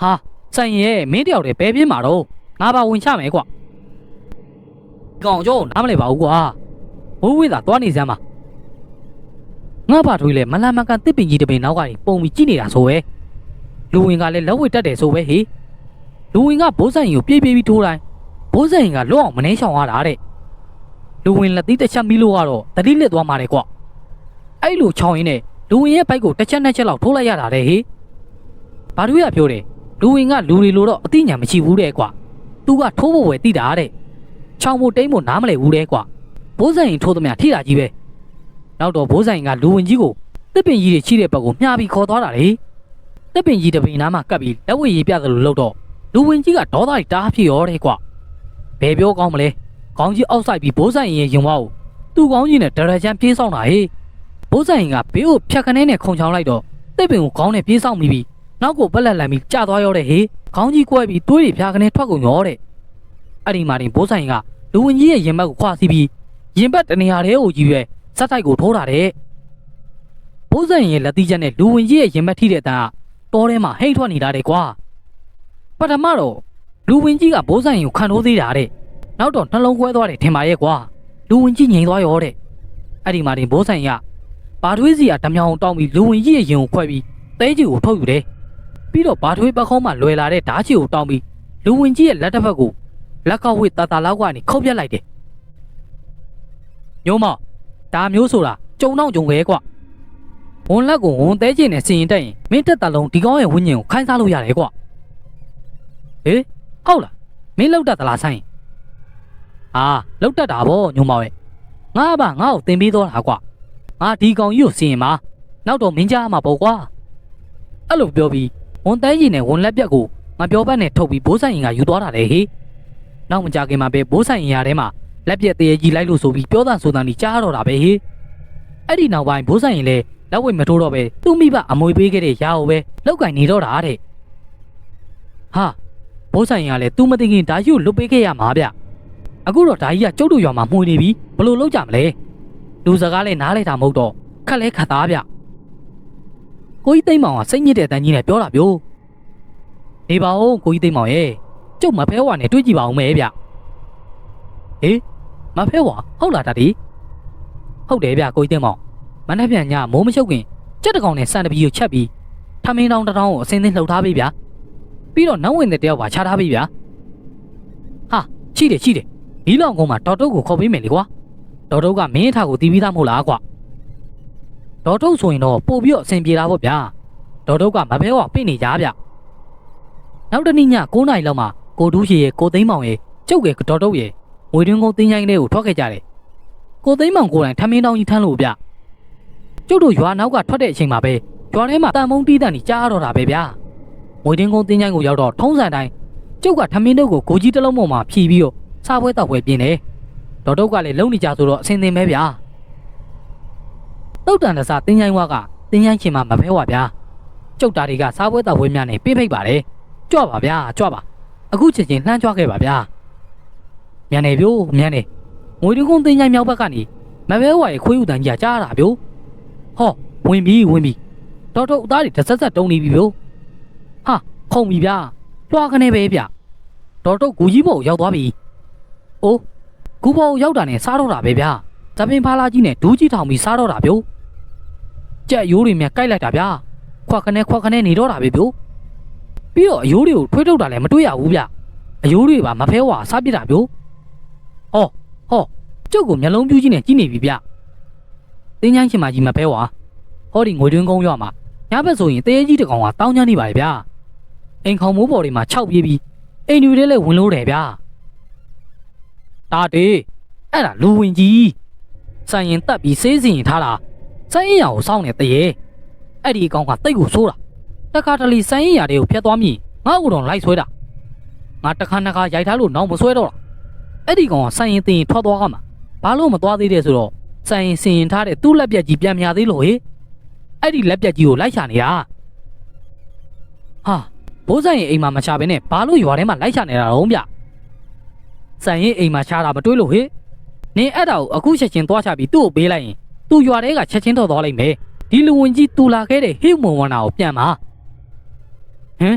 ဟာဆိုင်ရဲ့မင်းတယောက်တည်းဘယ်ပြေးမှာတော့ငါပါဝင်ချမယ်ကွာကောင်ကျော်နားမလဲပါဘူးကွာဝေးသာသွားနေစမ်းပါငါဘာတွေးလဲမလန်မကန်တစ်ပင်ကြီးတစ်ပင်နောက်ကနေပုံပြီးကြည့်နေတာဆိုပဲလူဝင်ကလည်းလက်ဝိတ်တက်တယ်ဆိုပဲဟေးလူဝင်ကဘိုးဆိုင်ကိုပြေးပြီးထိုးတိုင်းဘိုးဆိုင်ကလွတ်အောင်မနှဲချောင်ရတာတဲ့လူဝင်လက်သီးတစ်ချက်မီးလို့ကတော့တတိလက်သွားမှာတယ်ကွအဲ့လိုချောင်ရင်းနဲ့လူဝင်ရဲ့ဘိုက်ကိုတစ်ချက်နှစ်ချက်လောက်ထိုးလိုက်ရတာတဲ့ဟေးဘာတွေးရပြောတယ်လူဝင်ကလူတွေလိုတော့အသိဉာဏ်မရှိဘူးတဲ့ကွသူကထိုးဖို့ပဲသိတာတဲ့ချောင်ဖို့တိမ့်ဖို့နားမလဲဘူးတဲ့ကွဘိုးဆိုင်ထိုးသမျှထိတာကြီးပဲနောက်တော့ဘိုးဆိုင်ကလူဝင်ကြီးကိုတစ်ပင်ကြီးတွေချိတဲ့ဘက်ကိုမျှပြီးခေါ်သွားတာလေတစ်ပင်ကြီးတစ်ပင်နားမှာကပ်ပြီးလက်ဝဲရေးပြသလိုလုပ်တော့လူဝင်ကြီးကဒေါသတားဖြစ်ရောတဲ့ကွဘယ်ပြောကောင်းမလဲခေါင်းကြီးအောက်ဆိုင်ပြီးဘိုးဆိုင်ရဲ့ရင်ဝါကိုသူ့ခေါင်းကြီးနဲ့ဒရချန်ပြေးဆောင်တာဟေးဘိုးဆိုင်ကဘေးကိုဖြတ်ခနဲနဲ့ခုံချောင်းလိုက်တော့တစ်ပင်ကိုခေါင်းနဲ့ပြေးဆောင်ပြီးနောက်ကိုပက်လက်လန်ပြီးကျသွားရောတဲ့ဟေးခေါင်းကြီးကွဲပြီးသွေးတွေဖြာခနဲထွက်ကုန်ရောတဲ့အဲ့ဒီမှာတင်ဘိုးဆိုင်ကလူဝင်ကြီးရဲ့ရင်ဘက်ကိုခွာစီးပြီးရင်ဘက်တနေရာတဲ့ကိုကြီးပဲစက်တိုက်ကိုထိုးတာတဲ့ဘိုးဆိုင်ရဲ့လက်သီးချက်နဲ့လူဝင်ကြီးရဲ့ရင်ဘက်ထိတဲ့အတန်းကတောထဲမှာဟိတ်ထွက်နေတာတဲ့ကွာပထမတော့လူဝင်ကြီးကဘိုးဆိုင်ကိုခံထိုးသေးတာတဲ့နောက်တော့နှလုံးကွဲသွားတယ်ထင်ပါရဲ့ကွာလူဝင်ကြီးငြိမ်သွားရောတဲ့အဲ့ဒီမှာတင်ဘိုးဆိုင်ကဘာထွေးစီကဓမြောင်တောင်းပြီးလူဝင်ကြီးရဲ့ရင်ကိုခွဲပြီးသဲကြီးကိုထုတ်ယူတယ်ပြီးတော့ဘာထွေးပခုံးမှလွယ်လာတဲ့ဓာတ်ချီကိုတောင်းပြီးလူဝင်ကြီးရဲ့လက်တစ်ဖက်ကိုလက်ကောက်ဝိတာတာလောက်ကနေခုတ်ပြတ်လိုက်တယ်ညိုးမောင်ဒါမျိုးဆိုတာကြုံတော့ကြုံပဲကွာဝန်လက်ကိုဝန်သေးချင်နဲ့စင်ရင်တက်ရင်မင်းတက်တလုံးဒီကောင်းရဲ့ဝိညာဉ်ကိုခိုင်းစားလို့ရတယ်ကွာဟေးဟုတ်လားမင်းလောက်တတ်သလားဆိုင်ဟာလောက်တတ်တာဗောညိုးမောင်ရဲ့ငါ့ဘာငါ့ကိုတင်ပြီးတော့တာကွာငါဒီကောင်ကြီးကိုစင်ရင်မှာနောက်တော့မင်းကြားမှာပေါ့ကွာအဲ့လိုပြောပြီးဝန်သေးချင်နဲ့ဝန်လက်ပြက်ကိုငါပြောပတ်နဲ့ထုတ်ပြီးဘိုးဆိုင်ရင်ကယူသွားတာလေဟေးနောက်မကြခင်မှာပဲဘိုးဆိုင်ရင်ရထဲမှာလက်ပြက်တရေကြီးလိုက်လို့ဆိုပြီးပြောတာဆိုတာนี่ကြားတော့တာပဲဟေးအဲ့ဒီနောက်ပိုင်းဘိုးဆိုင်ရင်လည်းလက်ဝိတ်မထိုးတော့ပဲသူ့မိဘအမွေပေးခဲ့တဲ့ရာကိုပဲလောက်ကင်နေတော့တာတဲ့ဟာဘ ဘိုးဆိုင်ကလည်းသူမသိခင်ဓာကြီးကိုလွတ်ပေးခဲ့ရမှာဗျအခုတော့ဓာကြီးကကျုပ်တို့ရွာမှာမှွေနေပြီဘလို့လုပ်ကြမလဲလူစကားလည်းနားလိုက်တာမဟုတ်တော့ခက်လဲခတ်သားဗျကိုကြီးသိမ်းမောင်ကစိတ်ညစ်တဲ့တန်းကြီးနဲ့ပြောတာဗျနေပါဦးကိုကြီးသိမ်းမောင်ရဲ့ကျုပ်မဖဲဝါနဲ့တွေးကြည့်ပါဦးမယ်ဗျဟေးမဖဲဝါဟုတ်လားဓာတီဟုတ်တယ်ဗျကိုကြီးသိမ်းမောင်မနှက်ပြန်ညမိုးမရှုပ်ခင်ကြက်တကောင်နဲ့စံတပီကိုချက်ပြီးထမင်းတောင်တစ်ထောင်ကိုအစင်းသိမ်းလှုပ်ထားပြီဗျပြီးတော့နောက်ဝင်တဲ့တယောက်ပါချထားပြီဗျဟာရှိတယ်ဒီလောင်ကုန်းမှာဒေါ်တုတ်ကိုခေါ်ပေးမယ်လေကွာဒေါ်တုတ်ကမင်းအထာကိုတီးပြီးသားမဟုတ်လားကွာဒေါ်တုတ်ဆိုရင်တော့ပို့ပြီးတော့အဆင်ပြေတာပေါ့ဗျာဒေါ်တုတ်ကမဖဲဝါပြင့်နေကြဗျနောက်တနေ့ည9 နာရီလောက်မှာကိုတူးရှိရဲ့ကိုသိန်းမောင်ရဲ့ကျုပ်ရဲ့ဒေါ်တုတ်ရဲ့ငွေတွင်းကုန်းတင်းချိုင်းလေးကိုထွက်ခဲ့ကြတယ်ကိုသိန်းမောင်ကိုယ်တိုင်ထမင်းတောင်ကြီးထမ်းလို့ဗျကျုပ်တို့ရွာနောက်ကထွက်တဲ့အချိန်မှာပဲရွာထဲမှာတန်မုံတီးတန်ကြီးကြားတော့တာပဲဗျငွေတွင်းကုန်းတင်းချိုင်းကိုရောက်တော့ထုံးစံတိုင်းကျုပ်ကထမင်းတုပ်ကိုကိုကြီးတစ်လုံးပေါ်မှာဖြီးပြီးတော့စားပွဲတောက်ပွဲပြင်းတယ်ဒေါ်တုတ်ကလည်းလုံနေကြဆိုတော့အဆင်သင်ပဲဗျာတုတ်တန်တစားတင်းချိုင်းဝါကတင်းချိုင်းချင်းမှာမဖဲဝါဗျာကျုပ်တာတွေကစားပွဲတောက်ပွဲများနဲ့ပြိဖိတ်ပါတယ်ကြွပါဗျာကြွပါအခုချက်ချင်းလှမ်းကြွခဲ့ပါဗျာမြန်နေပြို့မြန်နေငွေတွင်းကုန်းတင်းချိုင်းမြောက်ဘက်ကနေမဖဲဝါရဲ့ခွေးဥတန်ကြီးကြားတာပြို့ဟောဝင်ပြီဒေါ်တုတ်အသားတွေတဆက်ဆက်တုံးနေပြီပြို့ဟာခုံပြီဗျာလွှာကနေပဲဗျဒေါ်တုတ်ဂူကြီးဘောရောက်သွားပြီအိုးဂူဘောရောက်တာနဲ့စားတော့တာပဲဗျာတပင်ဖားလာကြီးနဲ့ဒူးကြီးထောင်ပြီးစားတော့တာပြို့ကြက်ရိုးတွေမြကိုက်လိုက်တာဗျာခွက်ခနဲ့နေတော့တာပဲပြို့ပြီးတော့အယိုးတွေကိုထွေးထုတ်တာလည်းမတွေ့ရဘူးဗျအယိုးတွေပါမဖဲဝါစားပြစ်တာပြို့ဟောကျုပ်ကိုမျက်လုံးပြူးကြီးနဲ့ကြည့်နေပြီဗျတင်းချိုင်းရှင်မကြီးမဖဲဝါဟောဒီငွေတွင်းကုန်းရွာမှာညဘက်ဆိုရင်တရေကြီးတကောင်ကတောင်းချမ်းနေပါလေဗျာအိမ်ခေါင်မိုးပေါ်တွေမှာ6ပြေးပြီးအိမ်တွေထဲလည်းဝင်လို့တယ်ဗျာတာတေးအဲ့ဒါလူဝင်ကြီးစိုင်ရင်တက်ပြီးစေးစီရင်ထားတာစိုင်းရင်ရကိုစောင်းနေတရေအဲ့ဒီအကောင်ကတိတ်ကိုဆိုးတာတခါတလေစိုင်းရင်ရတွေကိုဖျက်သွားမြည်ငါ့ကိုတော့လိုက်ဆွဲတာငါတခါနှစ်ခါရိုက်ထားလို့နောက်မဆွဲတော့တာအဲ့ဒီကောင်ကစိုင်းရင်တင်ထွက်သွားကမှာဘာလို့မသွားသေးတဲ့ဆိုတော့စိုင်းရင်စင်ရင်ထားတဲ့သူ့လက်ပြက်ကြီးပြန်မြသေးလို့ဟေ့အဲ့ဒီလက်ပြက်ကြီးကိုလိုက်ချနေတာဟာဘိုးဆိုင်ရင်အိမ်မှာမချဘဲနဲ့ဘာလို့ရွာထဲမှာလိုက်ချနေတာတော့ဗျဆိုင်ရင်အိမ်မှာချတာမတွေးလို့ဟေ့နင်အဲ့ဒါကိုအခုချက်ချင်းသွားချပြီးသူ့ကိုပေးလိုက်ရင်သူ့ရွာထဲကချက်ချင်းတော့သွားလိမ့်မယ်ဒီလူဝင်ကြီးတူလာခဲ့တဲ့ဟိမွန်ဝနာကိုပြန်ပါဟမ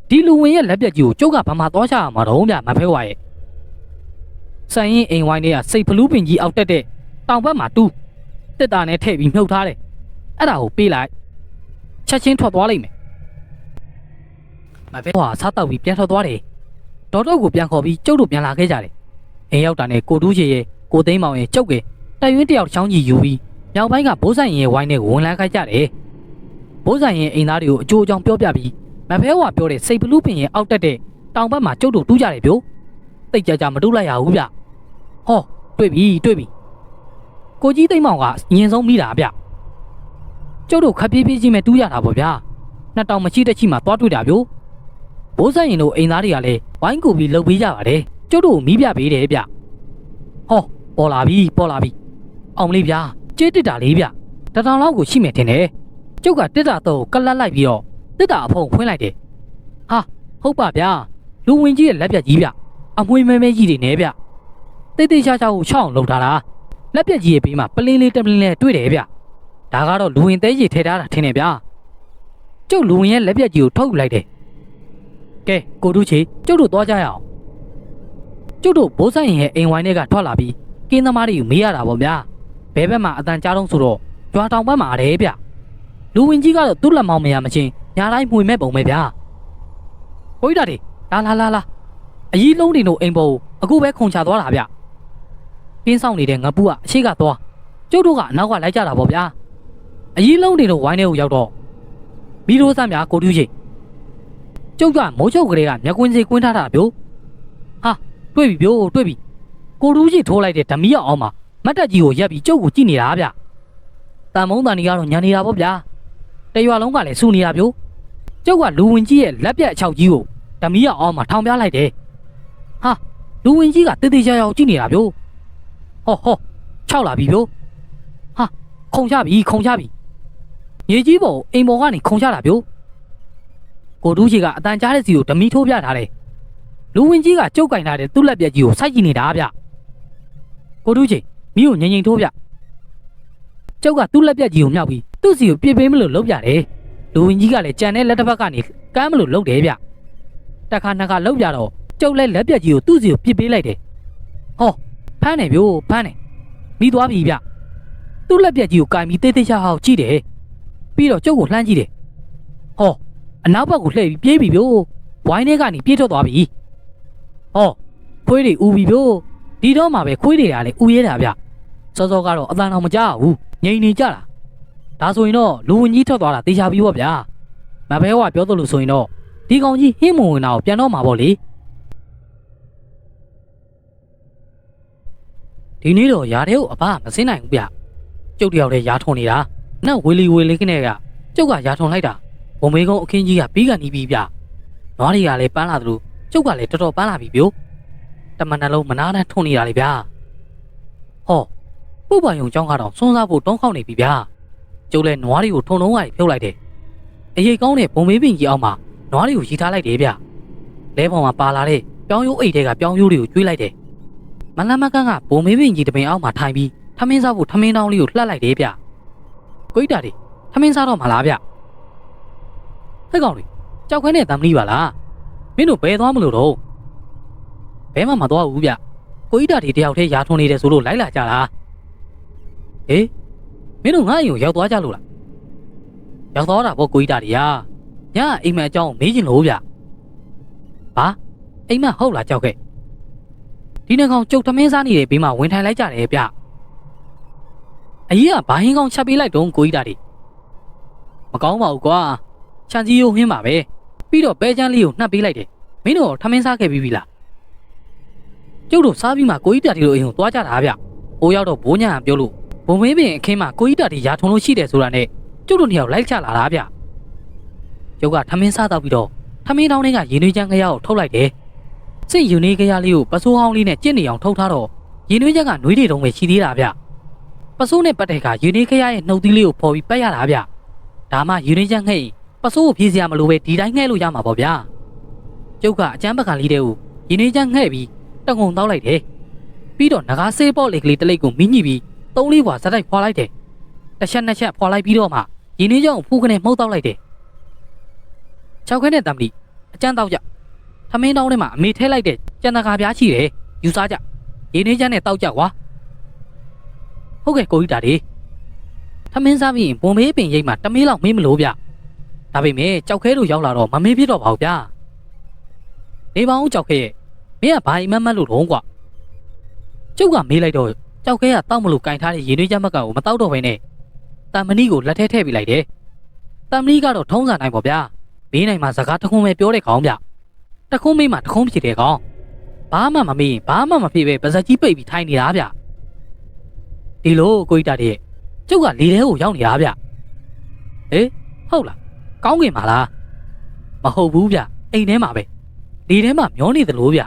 ်ဒီလူဝင်ရဲ့လက်ပြက်ကြီးကိုကျုပ်ကဘာမှသွားချရမှာတော့ဗျမဖဲဝါရဲ့ဆိုင်ရင်အိမ်ဝိုင်းတွေကစိတ်ဖလူးပင်ကြီးအောက်တက်တဲ့တောင်ဘက်မှာတူးတစ်တာနဲ့ထည့်ပြီးမြုပ်ထားတယ်အဲ့ဒါကိုပေးလိုက်ချက်ချင်းထွက်သွားလိမ့်မယ်မဖဲဝါစားတော့ပြီးပြန်ထွက်သွားတယ်ဒေါ်တော့ကိုပြန်ခေါ်ပြီးကျုပ်တို့ပြန်လာခဲ့ကြတယ်အိမ်ရောက်တာနဲ့ကိုတူးချေရဲ့ကိုသိန်းမောင်ရဲ့ကျုပ်ကတိုက်ရွင်းတယောက်ချောင်းကြီးယူပြီးမြောက်ပိုင်းကဘိုးဆိုင်ရဲ့ဝိုင်းနဲ့ဝင်လန်းခိုက်ကြတယ်ဘိုးဆိုင်ရဲ့အိမ်သားတွေကိုအကျိုးအကြောင်းပြောပြပြီးမဖဲဝါပြောတဲ့စိတ်ဖလူးပင်ရဲ့အောက်တက်တဲ့တောင်ဘက်မှာကျုပ်တို့တူးကြတယ်ဗျို့တိတ်ကြမတူးလိုက်ရဘူးဗျဟောတွေ့ပြီကိုကြီးသိန်းမောင်ကညင်ဆုံးမိတာဗျကျုပ်တို့ခပ်ပြေးပြေးချင်းပဲတူးရတာပေါ့ဗျာနှစ်တောင်မရှိတဲ့ချိမှသွားတွေ့တာဗျို့ဘိုးဆိုင်ရင်တို့အိမ်သားတွေကလည်းဝိုင်းကူပြီးလှုပ်ပေးကြပါတယ်ကျုပ်တို့မီးပြပေးတယ်ဗျဟောပေါ်လာပြီအောင်လေးဗျာကျေးတစ်တာလေးဗျတထောင်လောက်ကိုရှိမယ်ထင်တယ်ကျုပ်ကတစ်တာတော့ကလတ်လိုက်ပြီးတော့တစ်တာအဖုံဖွင့်လိုက်တယ်ဟာဟုတ်ပါဗျာလူဝင်ကြီးရဲ့လက်ပြက်ကြီးဗျအမွှေးမဲကြီးတွေနဲ့ဗျတိတ်တိတ်ရှားရှားကိုချောင်းလှုပ်ထားတာလက်ပြက်ကြီးရဲ့ဘေးမှာပလင်းလေးတက်ပလင်းလေးတွေ့တယ်ဗျဒါကတော့လူဝင်သေးကြီးထဲထားတာထင်တယ်ဗျကျုပ်လူဝင်ရဲ့လက်ပြက်ကြီးကိုထုတ်ယူလိုက်တယ်ကဲကိုတူးချေကျုပ်တို့သွားကြရအောင်ကျုပ်တို့ဘိုးဆိုင်ရင်ရဲ့အိမ်ဝိုင်းတွေကထွက်လာပြီးကင်းသမားတွေကိုမေးရတာပေါ့ဗျာဘဲဘက်မှာအတန်ကြားတော့ဆိုတော့ကြွားတောင်ဘက်မှာတယ်ဗျလူဝင်ကြီးကတော့သူ့လက်မောင်းမရမချင်းညာတိုင်းမှွေမဲ့ပုံပဲဗျာဟိုးတာတွေလာအကြီးလုံးတွေတို့အိမ်ပေါ်အခုပဲခုန်ချသွားတာဗျကင်းဆောင်နေတဲ့ငပူကအရှိကသွားကျုပ်တို့ကအနောက်ကလိုက်ကြတာပေါ့ဗျာအကြီးလုံးတွေတို့ဝိုင်းထဲကိုရောက်တော့မီးရိုးစမ်းများကိုတူးချေကျုပ်ကမိုးချုပ်ကလေးကမျက်ကွင်းစီကွင်းထားတာဗျို့ဟာတွေ့ပြီကိုတူးချေထိုးလိုက်တဲ့ဓမီရအောင်မှာမတ်တက်ကြီးကိုရက်ပြီးကျုပ်ကိုကြည့်နေတာဗျတန်မုံတန်ကြီးကတော့ညာနေတာပေါ့ဗျာတရွာလုံးကလည်းစူနေတာဗျို့ကျုပ်ကလူဝင်ကြီးရဲ့လက်ပြက်အချောက်ကြီးကိုဓမီရအောင်မှာထောင်ပြလိုက်တယ်ဟာလူဝင်ကြီးကတေးသေးချာချာကြည့်နေတာဗျို့ဟော6လာပြီဗျို့ဟာခုံချပြီမြေကြီးပေါ်အိမ်ပေါ်ကနေခုံချတာဗျို့ ကိုတူးကြီးကအတန်ကြားတဲ့စီကိုဓမီထိုးပြထားတယ်လူဝင်ကြီးကကြုတ်ကင်ထားတဲ့သူ့လက်ပြက်ကြီးကိုစိုက်ကြည့်နေတာဗျကိုတူးကြီးမီးကိုငြိမ်ငြိမ်ထိုးပြကျုပ်ကသူ့လက်ပြက်ကြီးကိုမြောက်ပြီးသူ့စီကိုပြစ်ပေးမလို့လုပ်ပြတယ်လူဝင်ကြီးကလည်းကြံတဲ့လက်တစ်ဖက်ကနေကမ်းမလို့လုပ်တယ်ဗျတခါနှစ်ခါလုပ်ပြတော့ကျုပ်လည်းလက်ပြက်ကြီးကိုသူ့စီကိုပြစ်ပေးလိုက်တယ်ဟောဖမ်းတယ်ဗျို့ဖမ်းတယ်မိသွားပြီဗျသူ့လက်ပြက်ကြီးကိုကင်ပြီးတေးသေးချာဟောက်ကြည့်တယ်ပြီးတော့ကျုပ်ကိုလှမ်းကြည့်တယ်ဟောအနောက်ဘက်ကိုလှည့်ပြီးပြေးပြီဗျို့ဝိုင်းထဲကနေပြေးထွက်သွားပြီဟောခွေးတွေဥပြီဗျို့ဒီတော့မှပဲခွေးတွေကလည်းဥရဲတာဗျစောစောကတော့အတန်တော်မကြောက်ဘူးငြိမ်နေကြတာဒါဆိုရင်တော့လူဝင်ကြီးထွက်သွားတာတေချာပြီပေါ့ဗျာမဘဲဟောပြောသလိုဆိုရင်တော့ဒီကောင်ကြီးဟင်းမဝင်တာကိုပြန်တော့မှာပေါ့လေဒီနေ့တော့ຢာတဲ့ကိုအဘမစင်းနိုင်ဘူးဗျကျုပ်တယောက်တည်းຢာထုံနေတာနောက်ဝေလီကနေကကျုပ်ကຢာထုံလိုက်တာဘုံမေကုန်းအခင်းကြီးကပြီးကနေပြီဗျနွားတွေကလည်းပန်းလာသလိုကျုပ်ကလည်းတော်တော်ပန်းလာပြီဗျို့တမန်နှလုံးမနာနဲ့ထုံနေတာလေဗျာဟောပုပ္ပယုံเจ้าကတော့စွန်းစားဖို့တောင်းခေါက်နေပြီဗျာကျုပ်လည်းနွားတွေကိုထုံလုံးဝဖြုတ်လိုက်တယ်အရေးကောင်းတဲ့ဘုံမေးပင်ကြီးအောက်မှာနွားတွေကိုရီထားလိုက်တယ်ဗျလဲပေါ်မှာပါလာတဲ့ပြောင်းရိုးအိတ်တွေကပြောင်းရိုးတွေကိုကျွေးလိုက်တယ်မလမကန်းကဘုံမေးပင်ကြီးတပင်အောက်မှာထိုင်ပြီးထမင်းစားဖို့ထမင်းတောင်းလေးကိုလှက်လိုက်တယ်ဗျကိုိတာတွေထမင်းစားတော့မလားဗျဟဲ့ကောင်တွေကြောက်ခွဲနဲ့တမ်းလီပါလားမင်းတို့ဘယ်သွားမလို့တော့ဘဲမှမသွားဘူးဗျကိုိတာတွေတယောက်တည်းရာထွန်နေတယ်ဆိုလို့လိုက်လာကြတာဟေးမင်းတို့ငါ့အိမ်ကိုရောက်သွားကြလို့လားရောက်သွားတာပေါ့ကိုိတာတွေကညအိမ်မက်အကြောင်းမေးချင်လို့ဗျဘာအိမ်မက်ဟုတ်လားကြောက်ခဲ့ဒီနေ့ကောင်ကျုပ်ထမင်းစားနေတဲ့ဘေးမှာဝင်ထိုင်လိုက်ကြတယ်ဗျအကြီးကဘာဟင်းကောင်ချက်ပေးလိုက်တော့ကိုိတာတွေမကောင်းပါဘူးကွာချန်ကြီးရိုးဟင်းပါပဲပြီးတော့ပဲချမ်းလေးကိုနှပ်ပေးလိုက်တယ်မင်းတို့ထမင်းစားခဲ့ပြီလားကျုပ်တို့စားပြီးမှကိုကြီးတာတီတို့အိမ်ကိုသွားကြတာဗျဘိုးရောက်တော့ဘိုးညာပြောလို့ဘုံမင်းပင်အခင်းမှာကိုကြီးတာတီရာထုံလို့ရှိတယ်ဆိုတာနဲ့ကျုပ်တို့နှစ်ယောက်လိုက်ချလာတာဗျကျုပ်ကထမင်းစားတော့ပြီးတော့ထမင်းတောင်းတွေကရေနွေးချမ်းခရကိုထုတ်လိုက်တယ်စိတ်ယူနေခရလေးကိုပစိုးဟောင်းလေးနဲ့ကြင့်နေအောင်ထုတ်ထားတော့ရေနွေးချမ်းကနှွေးတွေတုံးပဲရှိသေးတာဗျပစိုးနဲ့ပတ်တဲ့ကရေနွေးခရရဲ့နှုတ်သီးလေးကိုဖော်ပြီးပတ်ရတာဗျဒါမှရေနွေးချမ်းငှဲ့ပစိုးကိုဖြည့်စရာမလိုပဲဒီတိုင်းငှဲ့လို့ရမှာပေါ့ဗျာကျုပ်ကအကျန်းပကံလေးတွေကိုရေနွေးချမ်းငှဲ့ပြီးတငုံတောက်လိုက်တယ်ပြီးတော့ငကားဆေးပေါ့လေကလေးတစ်လိပ်ကိုမီးညှိပြီးသုံးလေးဘွားဇက်တိုက်ဖွာလိုက်တယ်တစ်ချက်နှစ်ချက်ဖွာလိုက်ပြီးတော့မှရေနွေးချမ်းကိုဖူးကနေမှုတ်တောက်လိုက်တယ်၆ခဲနဲ့တမ်လီအကျန်းတောက်ကြထမင်းတောင်းထဲမှာအမေထဲလိုက်တဲ့ကြံတကာပြားရှိတယ်ယူစားကြရေနွေးချမ်းနဲ့တောက်ကြကွာဟုတ်ကဲ့ကိုကြီးတာဒီထမင်းစားပြီးရင်ဘုံမေးပင်ရိတ်မှာတမေးလောက်မေးမလို့ဗျဒါပေမဲ့ကြောက်ခဲတို့ရောက်လာတော့မမေးဖြစ်တော့ပါဘူးဗျာနေပါဦးကြောက်ခဲရဲ့မင်းကဘာအိမ်မက်မက်လို့တော့ကွာကျုပ်ကမေးလိုက်တော့ကြောက်ခဲကတောက်မလို့ကင်ထားတဲ့ရေနွေးချမ်းမက်ကိုမတောက်တော့ဘဲနဲ့တမ်မဏိကိုလက်ထဲထည့်ပေးလိုက်တယ်တမ်မဏိကတော့ထုံးစံတိုင်းပေါ့ဗျာမေးနိုင်မှာစကားတခုံးပဲပြောတဲ့ကောင်ဗျတခုံးမေးမှတခုံးဖြစ်တဲ့ကောင်ဘာမှမမေးရင်ဘာမှမဖြစ်ပဲပါဇက်ကြီးပိတ်ပြီးထိုင်နေတာဗျဒီလိုကိုကြီးတာတဲ့ကျုပ်ကလေထဲကိုရောက်နေတာဗျဟေးဟုတ်လားကောင်းကင်ပါလားမဟုတ်ဘူးဗျအိမ်ထဲမှာပဲလေထဲမှာမျောနေသလိုဗျ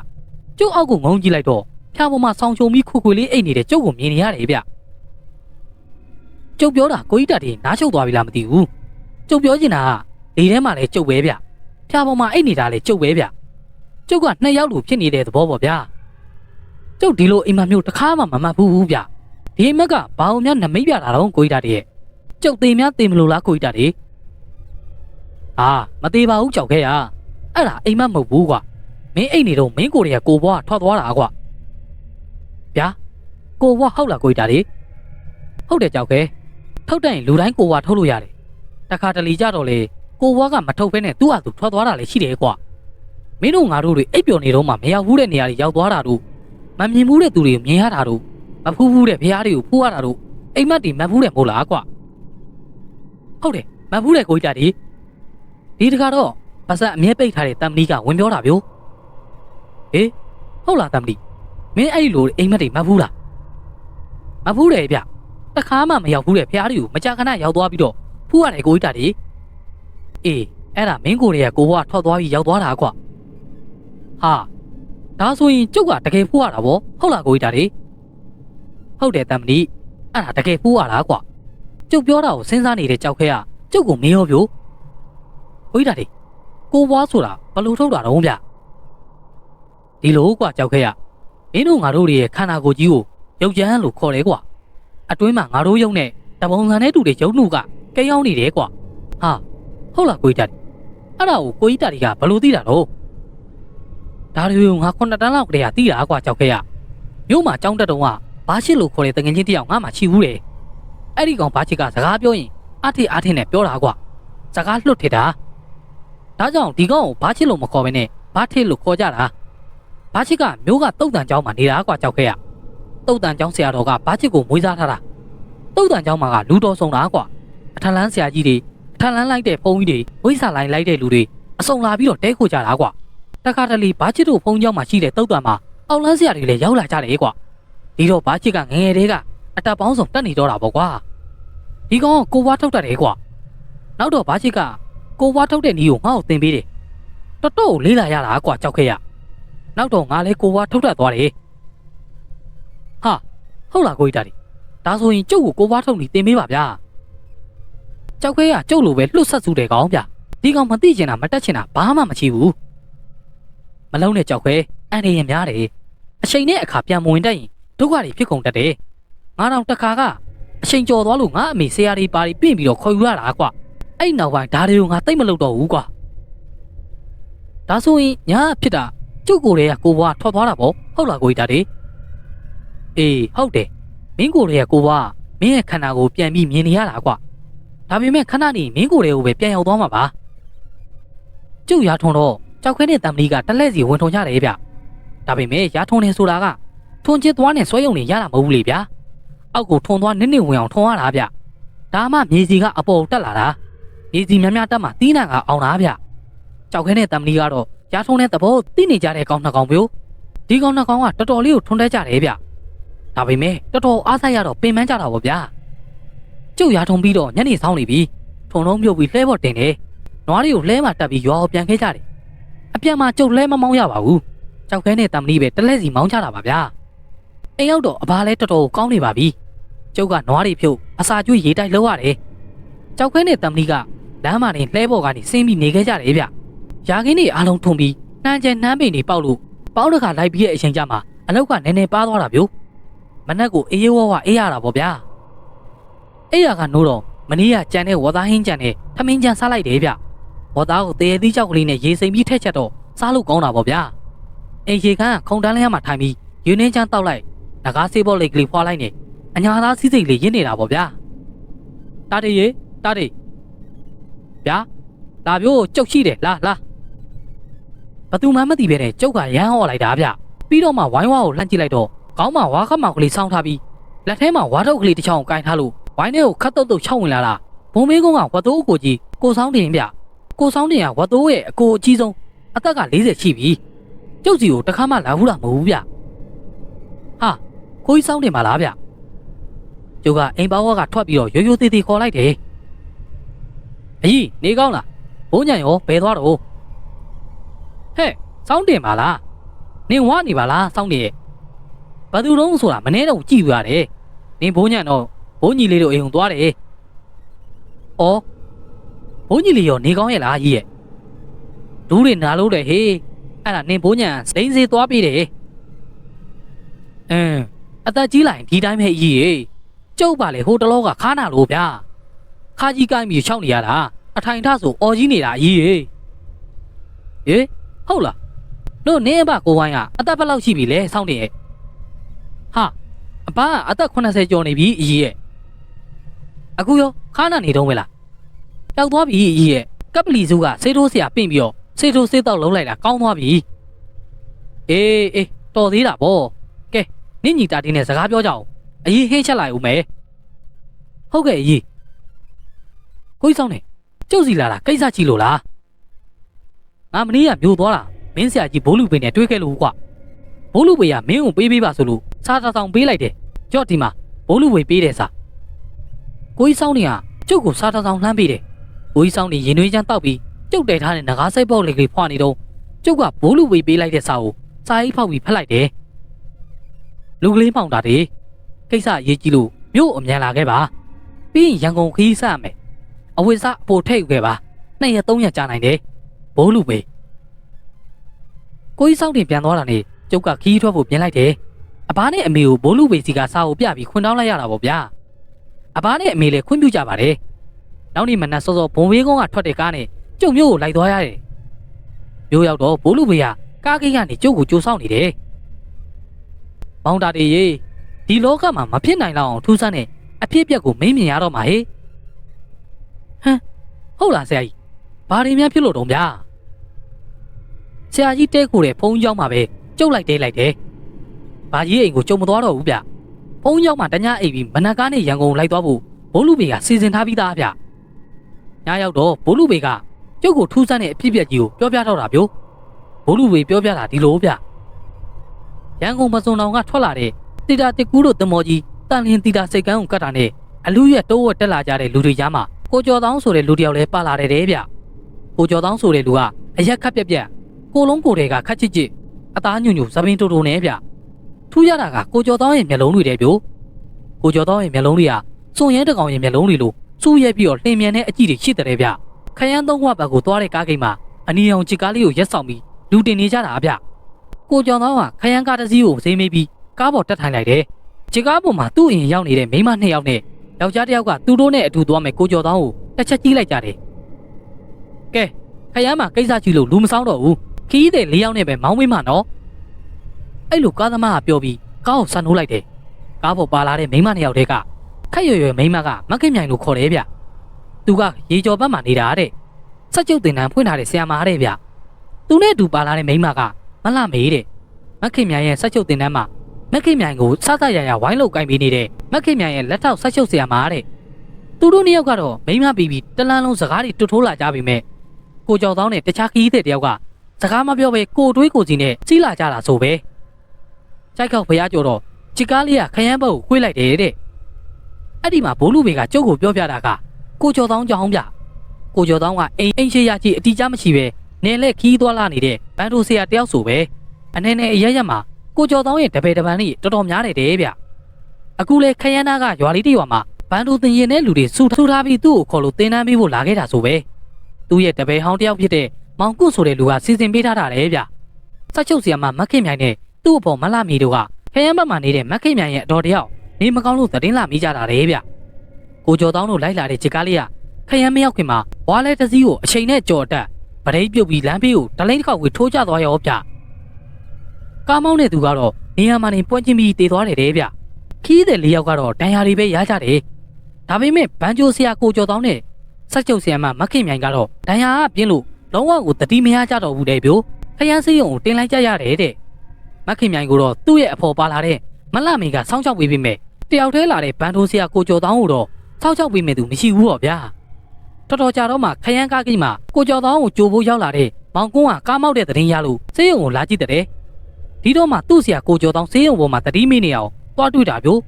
ကျုပ်အောက်ကိုငုံကြည့်လိုက်တော့ဖျားပေါ်မှာဆောင်းချုံပြီးခွခွလေးအိတ်နေတဲ့ကျုပ်ကိုမြင်နေရတယ်ဗျကျုပ်ပြောတာကိုကြီးတာတဲ့နားချုပ်သွားပြီလားမသိဘူးကျုပ်ပြောချင်တာကလေထဲမှာလည်းကျုပ်ပဲဗျဖျားပေါ်မှာအိတ်နေတာလည်းကျုပ်ပဲဗျကျုပ်ကနှစ်ယောက်လိုဖြစ်နေတဲ့သဘောပေါ့ဗျာကျုပ်ဒီလိုအိမ်မမျိုးတစ်ခါမှမမှတ်ဘူးဗျဒီအိမ်မက်ကဘာအောင်များနမိတ်ပြတာတော့ကိုကြီးတာတဲ့ကျုပ်သေးများသေးမလို့လားကိုကြီးတာတဲ့အာမသေးပါဘူးကြောက်ခဲ့ရအဲ့ဒါအိမ်မက်မဟုတ်ဘူးကွာမင်းအိတ်နေတော့မင်းကိုတွေကကိုဘွားထွက်သွားတာကွာဗျာကိုဘွားဟုတ်လားကိုကြီးတာတဲ့ဟုတ်တယ်ကြောက်ခဲထုတ်တဲ့လူတိုင်းကိုဘွားထုတ်လို့ရတယ်တခါတလေကြတော့လေကိုဘွားကမထုတ်ဖဲနဲ့သူ့ဟာသူထွက်သွားတာလည်းရှိတယ်ကွာမင်းတို့ငါတို့တွေအိပ်ပျော်နေတော့မှမရောက်ဘူးတဲ့နေရာတွေရောက်သွားတာတို့မမြင်ဘူးတဲ့သူတွေကိုမြင်ရတာတို့မဖူးဘူးတဲ့ဖျားတွေကိုဖူးရတာတို့အိမ်မက်တွေမတ်ဘူးတဲ့မဟုတ်လားကွာဟုတ်တယ်မတ်ဘူးတဲ့ကိုကြီးတာဒီတခါတော့ပါစက်အမြဲပိတ်ထားတဲ့တမ်မဏိကဝင်ပြောတာဗျို့ဟေးဟုတ်လားတမ်မဏိမင်းအဲ့ဒီလိုအိမ်မက်တွေမတ်ဘူးလားမတ်ဘူးတယ်ဗျတခါမှမရောက်ဘူးတဲ့ဖျားတွေကိုမကြာခဏရောက်သွားပြီးတော့ဖူးရတယ်ကိုကြီးတာအေးအဲ့ဒါမင်းကိုတွေကကိုဘွားထွက်သွားပြီးရောက်သွားတာကွာဟာဒါဆိုရင်ကျုပ်ကတကယ်ဖူးရတာဗောဟုတ်လားကိုကြီးတာဟုတ်တယ်တမ်မဏိအဲ့ဒါတကယ်ဖူးရတာကွာကျုပ်ပြောတာကိုစဉ်းစားနေတဲ့ကြောက်ခဲကကျုပ်ကိုမေးရောဗျို့ကိုကြီးတာ ကိုဘွားဆိုတာဘလို့ထုတ်တာတော့ဗျဒီလိုကွာကြောက်ခဲ့ရမင်းတို့ငါတို့ရဲ့ခန္ဓာကိုယ်ကြီးကိုရုပ်ကြမ်းလို့ခေါ်တယ်ကွာအတွင်းမှာငါတို့ရုပ်နဲ့တပုံစံနဲ့တူတဲ့ရုပ်နှုတ်ကကဲရောက်နေတယ်ကွာဟာဟုတ်လားကိုကြီးတက်အဲ့ဒါကိုကိုကြီးတက်ဒီကဘလို့သိတာတော့ဒါတွေကိုငါ9တန်းလောက်ကတည်းကသိတာကွာကြောက်ခဲ့ရမြို့မှာကြောင်းတက်တုံးကဘာရှစ်လို့ခေါ်တဲ့တငယ်ချင်းတယောက်ငါမှချီဘူးတယ်အဲ့ဒီကောင်ဘာချစ်ကစကားပြောရင်အားထနဲ့ပြောတာကွာစကားလွတ်ထစ်တာဒါကြောင့်ဒီကောင်ကိုဘာချစ်လို့မခေါ်ဘဲနဲ့ဘာထစ်လို့ခေါ်ကြတာဘာချစ်ကမျိုးကတုတ်တန်ကျောင်းမှာနေတာကွာကြောက်ခဲ့ရတုတ်တန်ကျောင်းဆရာတော်ကဘာချစ်ကိုမွေးစားထားတာတုတ်တန်ကျောင်းမှာကလူတော်ဆောင်တာကွာအထလန်းဆရာကြီးတွေအထလန်းလိုက်တဲ့ဖုန်းကြီးတွေဝိစာလိုင်းလိုက်တဲ့လူတွေအစုံလာပြီးတော့တဲခိုကြတာကွာတခါတလေဘာချစ်တို့ဖုန်းကျောင်းမှာရှိတဲ့တုတ်တန်မှာအောက်လန်းဆရာတွေလည်းရောက်လာကြတယ်ကွာဒီတော့ဘာချစ်ကငယ်သေးကအတက်ပေါင်းဆောင်တက်နေတော့တာပေါ့ကွာဒီကောင်ကကိုဘွားထုတ်တတ်တယ်ကွာနောက်တော့ဘာချစ်ကကိုဘွားထုတ်တဲ့နီးကိုငါ့ကိုသင်ပေးတယ်တော်တော်လေးလာရတာကွာကြောက်ခဲ့ရနောက်တော့ငါလည်းကိုဘွားထုတ်တတ်သွားတယ်ဟာဟုတ်လားကိုကြီးတာဒီဒါဆိုရင်ကျုပ်ကိုကိုဘွားထုတ်နေသင်ပေးပါဗျာကြောက်ခဲ့ရကျုပ်လိုပဲလှုပ်ဆက်စုတယ်ကောင်ဗျဒီကောင်မသိချင်တာမတက်ချင်တာဘာမှမရှိဘူးမလုံးနဲ့ကြောက်ခဲအန်ရရင်များတယ်အချိန်နဲ့အခါပြန်မဝင်တတ်ရင်ဒုက္ခတွေဖြစ်ကုန်တတ်တယ်ငါတော့တခါကအချိန်ကျော်သွားလို့ငါအမေဆရာတွေပါပြီးပြင်ပြီးတော့ခေါ်ယူရတာကွာအဲ့နောက်ပိုင်းဒါတွေကိုငါသိမလုပ်တော့ဘူးကွာဒါဆိုရင်ညာဖြစ်တာကျုပ်ကိုယ်တည်းကကိုဘွားထွက်သွားတာပေါ့ဟုတ်လားကိုကြီးတာဒီအေးဟုတ်တယ်မင်းကိုယ်တည်းကကိုဘွားမင်းရဲ့ခန္ဓာကိုပြန်ပြီးမြင်နေရတာကွာဒါပေမဲ့ခဏနေမင်းကိုယ်တည်းကိုပဲပြန်ရောက်သွားမှာပါကျုပ်ရာထုံတော့ကြောက်ခဲတဲ့တမ်လီကတလက်စီဝင်ထုံကြတယ်ဗျဒါပေမဲ့ရာထုံနေဆိုတာကထုံချစ်သွားနဲ့ဆွဲယုံနေရတာမဟုတ်ဘူးလေဗျာအောက်ကိုထုံသွားနစ်နစ်ဝင်အောင်ထုံရတာဗျဒါမှမြေစီကအပေါ်တက်လာတာမြေစီများများတက်မှတီးနံကအောင်တာဗျကြောက်ခဲတဲ့တမ်လီကတော့ရာထုံတဲ့သဘောသိနေကြတဲ့ကောင်နှစ်ကောင်မျိုးဒီကောင်နှစ်ကောင်ကတော်တော်လေးကိုထုံတက်ကြတယ်ဗျဒါပေမဲ့တော်တော်အားဆိုင်ရတော့ပင်ပန်းကြတာပေါ့ဗျာကျုပ်ရာထုံပြီးတော့ညနေဆောင်နေပြီထုံလုံးမြုပ်ပြီးလှဲပေါ်တင်တယ်နွားတွေကိုလှဲမှတက်ပြီးရွာကိုပြန်ခဲ့ကြတယ်အပြန်မှာကျုပ်လှဲမမောင်းရပါဘူးကြောက်ခဲနဲ့တမ်လီပဲတလက်စီမောင်းချတာပါဗျာအိမ်ရောက်တော့အဘလဲတော်တော်ကောင်းနေပါပြီကျုပ်ကနွားတွေဖြုတ်အစာကျွေးရေးတိုက်လောက်ရတယ်ကြောက်ခဲနဲ့တမ်လီကလမ်းမနဲ့လှဲပေါ်ကနေဆင်းပြီးနေခဲ့ကြတယ်ဗျရာခင်းတွေအားလုံးထုံပြီးနှမ်းကျဲနှမ်းပင်တွေပေါက်လို့ပေါင်းတစ်ခါလိုက်ပြီးတဲ့အချိန်ကျမှအလောက်ကနည်းနည်းပါသွားတာဗျမနက်ကိုအေးဝဝအေးရတာပေါ့ဗျာအေးရကနိုးတော့မနေ့ကကြံတဲ့ဝသားဟင်းကြံနဲ့ထမင်းကြံစားလိုက်တယ်ဗျဝသားကိုတရေသီးကြောက်ကလေးနဲ့ရေစိမ်ပြီးထက်ချက်တော့စားလို့ကောင်းတာပေါ့ဗျာအိမ်ရေခန်းကခုံတန်းလျားမှာထိုင်ပြီးယူနှင်းချမ်းတောက်လိုက်ငကားဆေးဘောလိတ်ကလေးဖွာလိုက်နေအညာသားစီးစိတ်လေးရင်းနေတာပေါ့ဗျာတာတေးရေတာတေးဗျာလာပြိုးကြုတ်ရှိတယ်လာဘသူမှမသိပဲနဲ့ကျုပ်ကရမ်းဟော့လိုက်တာဗျပြီးတော့မှဝိုင်းဝါကိုလှမ်းကြည့်လိုက်တော့ခေါင်းမှာဝါခမောက်ကလေးဆောင်းထားပြီးလက်ထဲမှာဝါထုတ်ကလေးတစ်ချောင်းကိုကင်ထားလို့ဝိုင်းထဲကိုခတ်တုတ်ချောက်ဝင်လာတာဘုံမေးကုန်းကဝတ်တိုးအကိုကြီးကိုဆောင်းတင်ဗျကိုဆောင်းတင်ကဝတ်တိုးရဲ့အကိုအကြီးဆုံးအသက်က40ရှိပြီကျုပ်စီကိုတခါမှလာဘူးလားမဟုတ်ဘူးဗျဟာကိုကြီးဆောင်းတင်ပါလားဗျကျုပ်ကအိမ်ပေါကထွက်ပြီးတော့ရိုးရိုးသေးသေးခေါ်လိုက်တယ်အကြီးနေကောင်းလားဘိုးညံရောဘယ်သွားတော့ဟဲ့စောင်းတင်ပါလားနင်ဝါနေပါလားစောင်းနေရဲ့ဘသူတုံးဆိုတာမနေ့တော့ကြည့်ပြရတယ်နင်ဘိုးညံတော့ဘိုးညီလေးတို့အိမ်ုံသွားတယ်ဩဘိုးညီလေးရောနေကောင်းရဲ့လားကြီးရဲ့ဒူးတွေနားလို့တယ်ဟေးအဲ့ဒါနင်ဘိုးညံစိမ့်စေးသွားပြီးတယ်အသက်ကြီးလိုက်ဒီတိုင်းပဲကြီးရဲ့ကျုပ်ပါလေဟိုတလောကခါနာလို့ဗျာခါကြီးကိုင်းပြီးချောက်နေရတာအထိုင်ထဆိုအော်ကြီးနေတာကြီးရဲ့ဟေးဟုတ်လားလို့နင်းအဘကိုဝိုင်းကအသက်ဘယ်လောက်ရှိပြီလဲစောင်းနေရဲ့ဟာအဘကအသက်80ကျော်နေပြီအကြီးရဲ့အခုရောခါနာနေတော့မလားပျောက်သွားပြီအကြီးရဲ့ကပ်ပလီစုကဆေးထိုးဆရာပင့်ပြီးတော့ဆေးထိုးဆေးတော့လုံးလိုက်တာကောင်းသွားပြီအေးတော်သေးတာဗောကဲနင့်ညီတာတင်းနဲ့စကားပြောကြအောင်အကြီးဟင်းချက်လိုက်ဦးမယ်ဟုတ်ကဲ့အကြီးကိုကြီးစောင်းနေကျုပ်စီလာတာကိစ္စကြီးလို့လားငါမနေ့ကမျိုးသွားတာမင်းဆရာကြီးဘိုးလူပင်နဲ့တွေ့ခဲ့လို့ကွာဘိုးလူပေကမင်းကိုပေးပေးပါဆိုလို့စားတောင်ပေးလိုက်တယ်ကြော့ဒီမှာဘိုးလူပေပေးတယ်စာကိုကြီးစောင်းနေကကျုပ်ကိုစားတောင်လှမ်းပေးတယ်ကိုကြီးစောင်းနေရင်သွေးချမ်းတောက်ပြီးကျုပ်တဲထားတဲ့ငကားစိတ်ပေါက်လေးကလေးဖွာနေတော့ကျုပ်ကဘိုးလူပေပေးလိုက်တဲ့စာကိုစာအိတ်ဖောက်ပြီးဖက်လိုက်တယ်လူကလေးမောင်တာတေကိစ္စရေးကြည့်လို့မြို့အမြန်လာခဲ့ပါပြီးရင်ရန်ကုန်ခီးစရမယ်အဝိစားအပေါ်ထိတ်ခဲ့ပါ2ရက်3ရက်ကြာနိုင်တယ် ဘိုးလူပဲကိုကြီးစောင့်တင်ပြန်သွားတာနဲ့ကျုပ်ကခီးထွက်ဖို့ပြင်လိုက်တယ်အဘနဲ့အမေကိုဘိုးလူပဲစီကစာအုပ်ပြပြီးခွင့်တောင်းလိုက်ရတာပေါ့ဗျာအဘနဲ့အမေလည်းခွင့်ပြုကြပါတယ်နောက်နေ့မနက်စောစောဘုံဝေးကုန်းကထွက်တဲ့ကားနဲ့ကျုပ်မျိုးကိုလိုက်သွားရတယ်မျိုးရောက်တော့ဘိုးလူပဲကကားကိန်းကနေကျုပ်ကိုကြိုးဆောင်နေတယ်မောင်တာတေရေဒီလောကမှာမဖြစ်နိုင်လောက်အောင်ထူးဆန်းတဲ့အဖြစ်အပျက်ကိုမင်းမြင်ရတော့မှာဟဲ့ဟမ်ဟုတ်လားဆရာကြီးဘာတွေများဖြစ်လို့တော့ဗျာဆရာကြီးတဲခိုတဲ့ဖုန်းကြောင်းမှာပဲကျုပ်လိုက်တဲလိုက်တယ်ဘာကြီးအိမ်ကိုကြုံမသွားတော့ဘူးဗျဖုန်းကြောင်းမှာတညအိပ်ပြီးမနက်ကားနဲ့ရန်ကုန်လိုက်သွားဖို့ဘိုးလူပေကစီစဉ်ထားပြီးသားဗျညရောက်တော့ဘိုးလူပေကကျုပ်ကိုထူးဆန်းတဲ့အဖြစ်အပျက်ကြီးကိုပြောပြတော့တာဗျဘိုးလူပေပြောပြတာဒီလိုဗျရန်ကုန်မစုံတောင်ကထွက်လာတဲ့တီတာတစ်ကူးတို့တမော်ကြီးတန်လင်းတီတာစိတ်ကန်းကိုကတ်တာနဲ့အလူရက်တိုးဝက်တက်လာကြတဲ့လူတွေကြားမှာကိုကျော်တောင်းဆိုတဲ့လူတယောက်လည်းပါလာတယ်ဗျကိုကျော်တောင်းဆိုတဲ့လူကအရက်ခတ်ပြက်ပြက်ကိုလုံးကိုတွေကခတ်ချစ်ချစ်အသားညွညွသပင်းတူတူနဲ့ဗျထူးရတာကကိုကျော်တောင်းရဲ့မျက်လုံးတွေတဲ့ဗျကိုကျော်တောင်းရဲ့မျက်လုံးတွေကစွန်ရဲတကောင်ရဲ့မျက်လုံးတွေလိုစူးရဲပြီးတော့လှင်မြန်တဲ့အကြည့်တွေရှိတဲ့ဗျခရမ်းသုံးဝဘက်ကိုသွားတဲ့ကားကိန်းမှာအနီအောင်ချစ်ကားလေးကိုရက်ဆောင်ပြီးလူတင်နေကြတာဗျကိုကျော်တောင်းကခရမ်းကားတစ်စီးကိုဈေးမေးပြီးကားပေါ်တက်ထိုင်လိုက်တယ်ချစ်ကားပေါ်မှာသူ့အိမ်ရောက်နေတဲ့မိန်းမ2ယောက်နဲ့ယောက်ျားတစ်ယောက်ကသူတို့နဲ့အတူသွားမယ်ကိုကျော်တောင်းကိုတစ်ချက်ကြည့်လိုက်ကြတယ်ကဲခရမ်းမှာကိစ္စကြီးလို့လူမဆောင်တော့ဘူးခီးတဲ့4ယောက်နဲ့ပဲမောင်းမေးမှနော်အဲ့လိုကားသမားကပြောပြီးကားကိုဆန်နှိုးလိုက်တယ်ကားပေါ်ပါလာတဲ့မိန်းမ2ယောက်တည်းကခက်ရွယ်ရွယ်မိန်းမကမခင်မြိုင်လို့ခေါ်တယ်ဗျသူကရေကျော်ဘက်မှာနေတာတဲ့စက်ကျုပ်တင်တန်းဖွင့်ထားတဲ့ဆရာမတဲ့ဗျသူနဲ့အတူပါလာတဲ့မိန်းမကမလှမေးတဲ့မခင်မြိုင်ရဲ့စက်ကျုပ်တင်တန်းမှာမခင်မြိုင်ကိုစသရရဝိုင်းလို့ကင်ပေးနေတဲ့မခင်မြိုင်ရဲ့လက်ထောက်ဆက်ချုပ်ဆရာမတဲ့သူတို့2ယောက်ကတော့မိန်းမပြီးပြီးတလန်းလုံးစကားတွေတွတ်ထိုးလာကြပြီမဲ့ကိုကျော်တောင်းနဲ့တခြားခီးတဲ့တယောက်ကစကားမပြောဘဲကိုတွေးကိုစီနဲ့စီးလာကြတာဆိုပဲကြိုက်ခောက်ဖျားကြော်တော့ချစ်ကားလေးကခရမ်းဘက်ကိုခွေးလိုက်တယ်တဲ့အဲ့ဒီမှာဘိုးလူဘေကကျုပ်ကိုပြောပြတာကကိုကျော်တောင်းကြောင်းဗျကိုကျော်တောင်းကအိမ်ရှိရကြီးအတီးကြမရှိပဲနင်းလက်ခီးသွားလာနေတဲ့ဘန်ဒိုဆရာတယောက်ဆိုပဲအနေနဲ့အရရက်မှာကိုကျော်တောင်းရဲ့တပည့်တပန်းလေးတော်တော်များတယ်တဲ့ဗျအခုလေခရမ်းနာကရွာလေးတရွာမှာဘန်ဒိုတင်ရင်တဲ့လူတွေစုထားပြီးသူ့ကိုခေါ်လို့တင်းတန်းပေးဖို့လာခဲ့တာဆိုပဲသူ့ရဲ့တပည့်ဟောင်းတယောက်ဖြစ်တဲ့မောင်ကုဆိုတဲ့လူကစီစဉ်ပေးထားတာလေဗျစက်ချုပ်ဆရာမမခင်မြိုင်နဲ့သူ့အပေါ်မလှမီတို့ကခရမ်းဘက်မှာနေတဲ့မခင်မြိုင်ရဲ့အတော်တယောက်နေမကောင်းလို့သတင်းလာမိကြတာလေဗျကိုကျော်တောင်းတို့လိုက်လာတဲ့ချစ်ကားလေးကခရမ်းမရောက်ခင်မှာဝါလဲတစည်းကိုအချိန်နဲ့ကြော်တက်ဗရိတ်ပြုတ်ပြီးလမ်းဘေးကိုတလိမ့်တစ်ခေါက်ဝေထိုးကျသွားရောဗျကားမောင်းတဲ့သူကတော့နေရာမှာနေပွင့်ချင်းပြီးတည်သွားတယ်တဲ့ဗျခီးတဲ့4ယောက်ကတော့တန်ရာတွေပဲရကြတယ်ဒါပေမဲ့ဘန်ဂျိုဆရာကိုကျော်တောင်းနဲ့စက်ချုပ်ဆရာမခင်မြိုင်ကတော့တန်ရာကပြင်းလို့လုံးဝကိုတတိမရကြတော့ဘူးတဲ့ဗျခရမ်းစေးရုံကိုတင်လိုက်ကြရတယ်တဲ့မခင်မြိုင်ကိုတော့သူ့ရဲ့အဖော်ပါလာတဲ့မလှမေကစောင်းချောက်ပေးပြီးမဲ့တယောက်တည်းလာတဲ့ဘန်ဂျိုဆရာကိုကျော်တောင်းကိုတော့စောင်းချောက်ပေးမဲ့သူမရှိဘူးတော့ဗျာတော်တော်ကြာတော့မှခရမ်းကားကြီးမှာကိုကျော်တောင်းကိုကြိုဖို့ရောက်လာတဲ့မောင်ကွန်းကကားမောက်တဲ့သတင်းရလို့စေးရုံကိုလာကြည့်တဲ့ဒီတော့မှသူ့ဆရာကိုကျော်တောင်းစေးရုံပေါ်မှာတတိမိနေအောင်တွားတွေ့တာဗ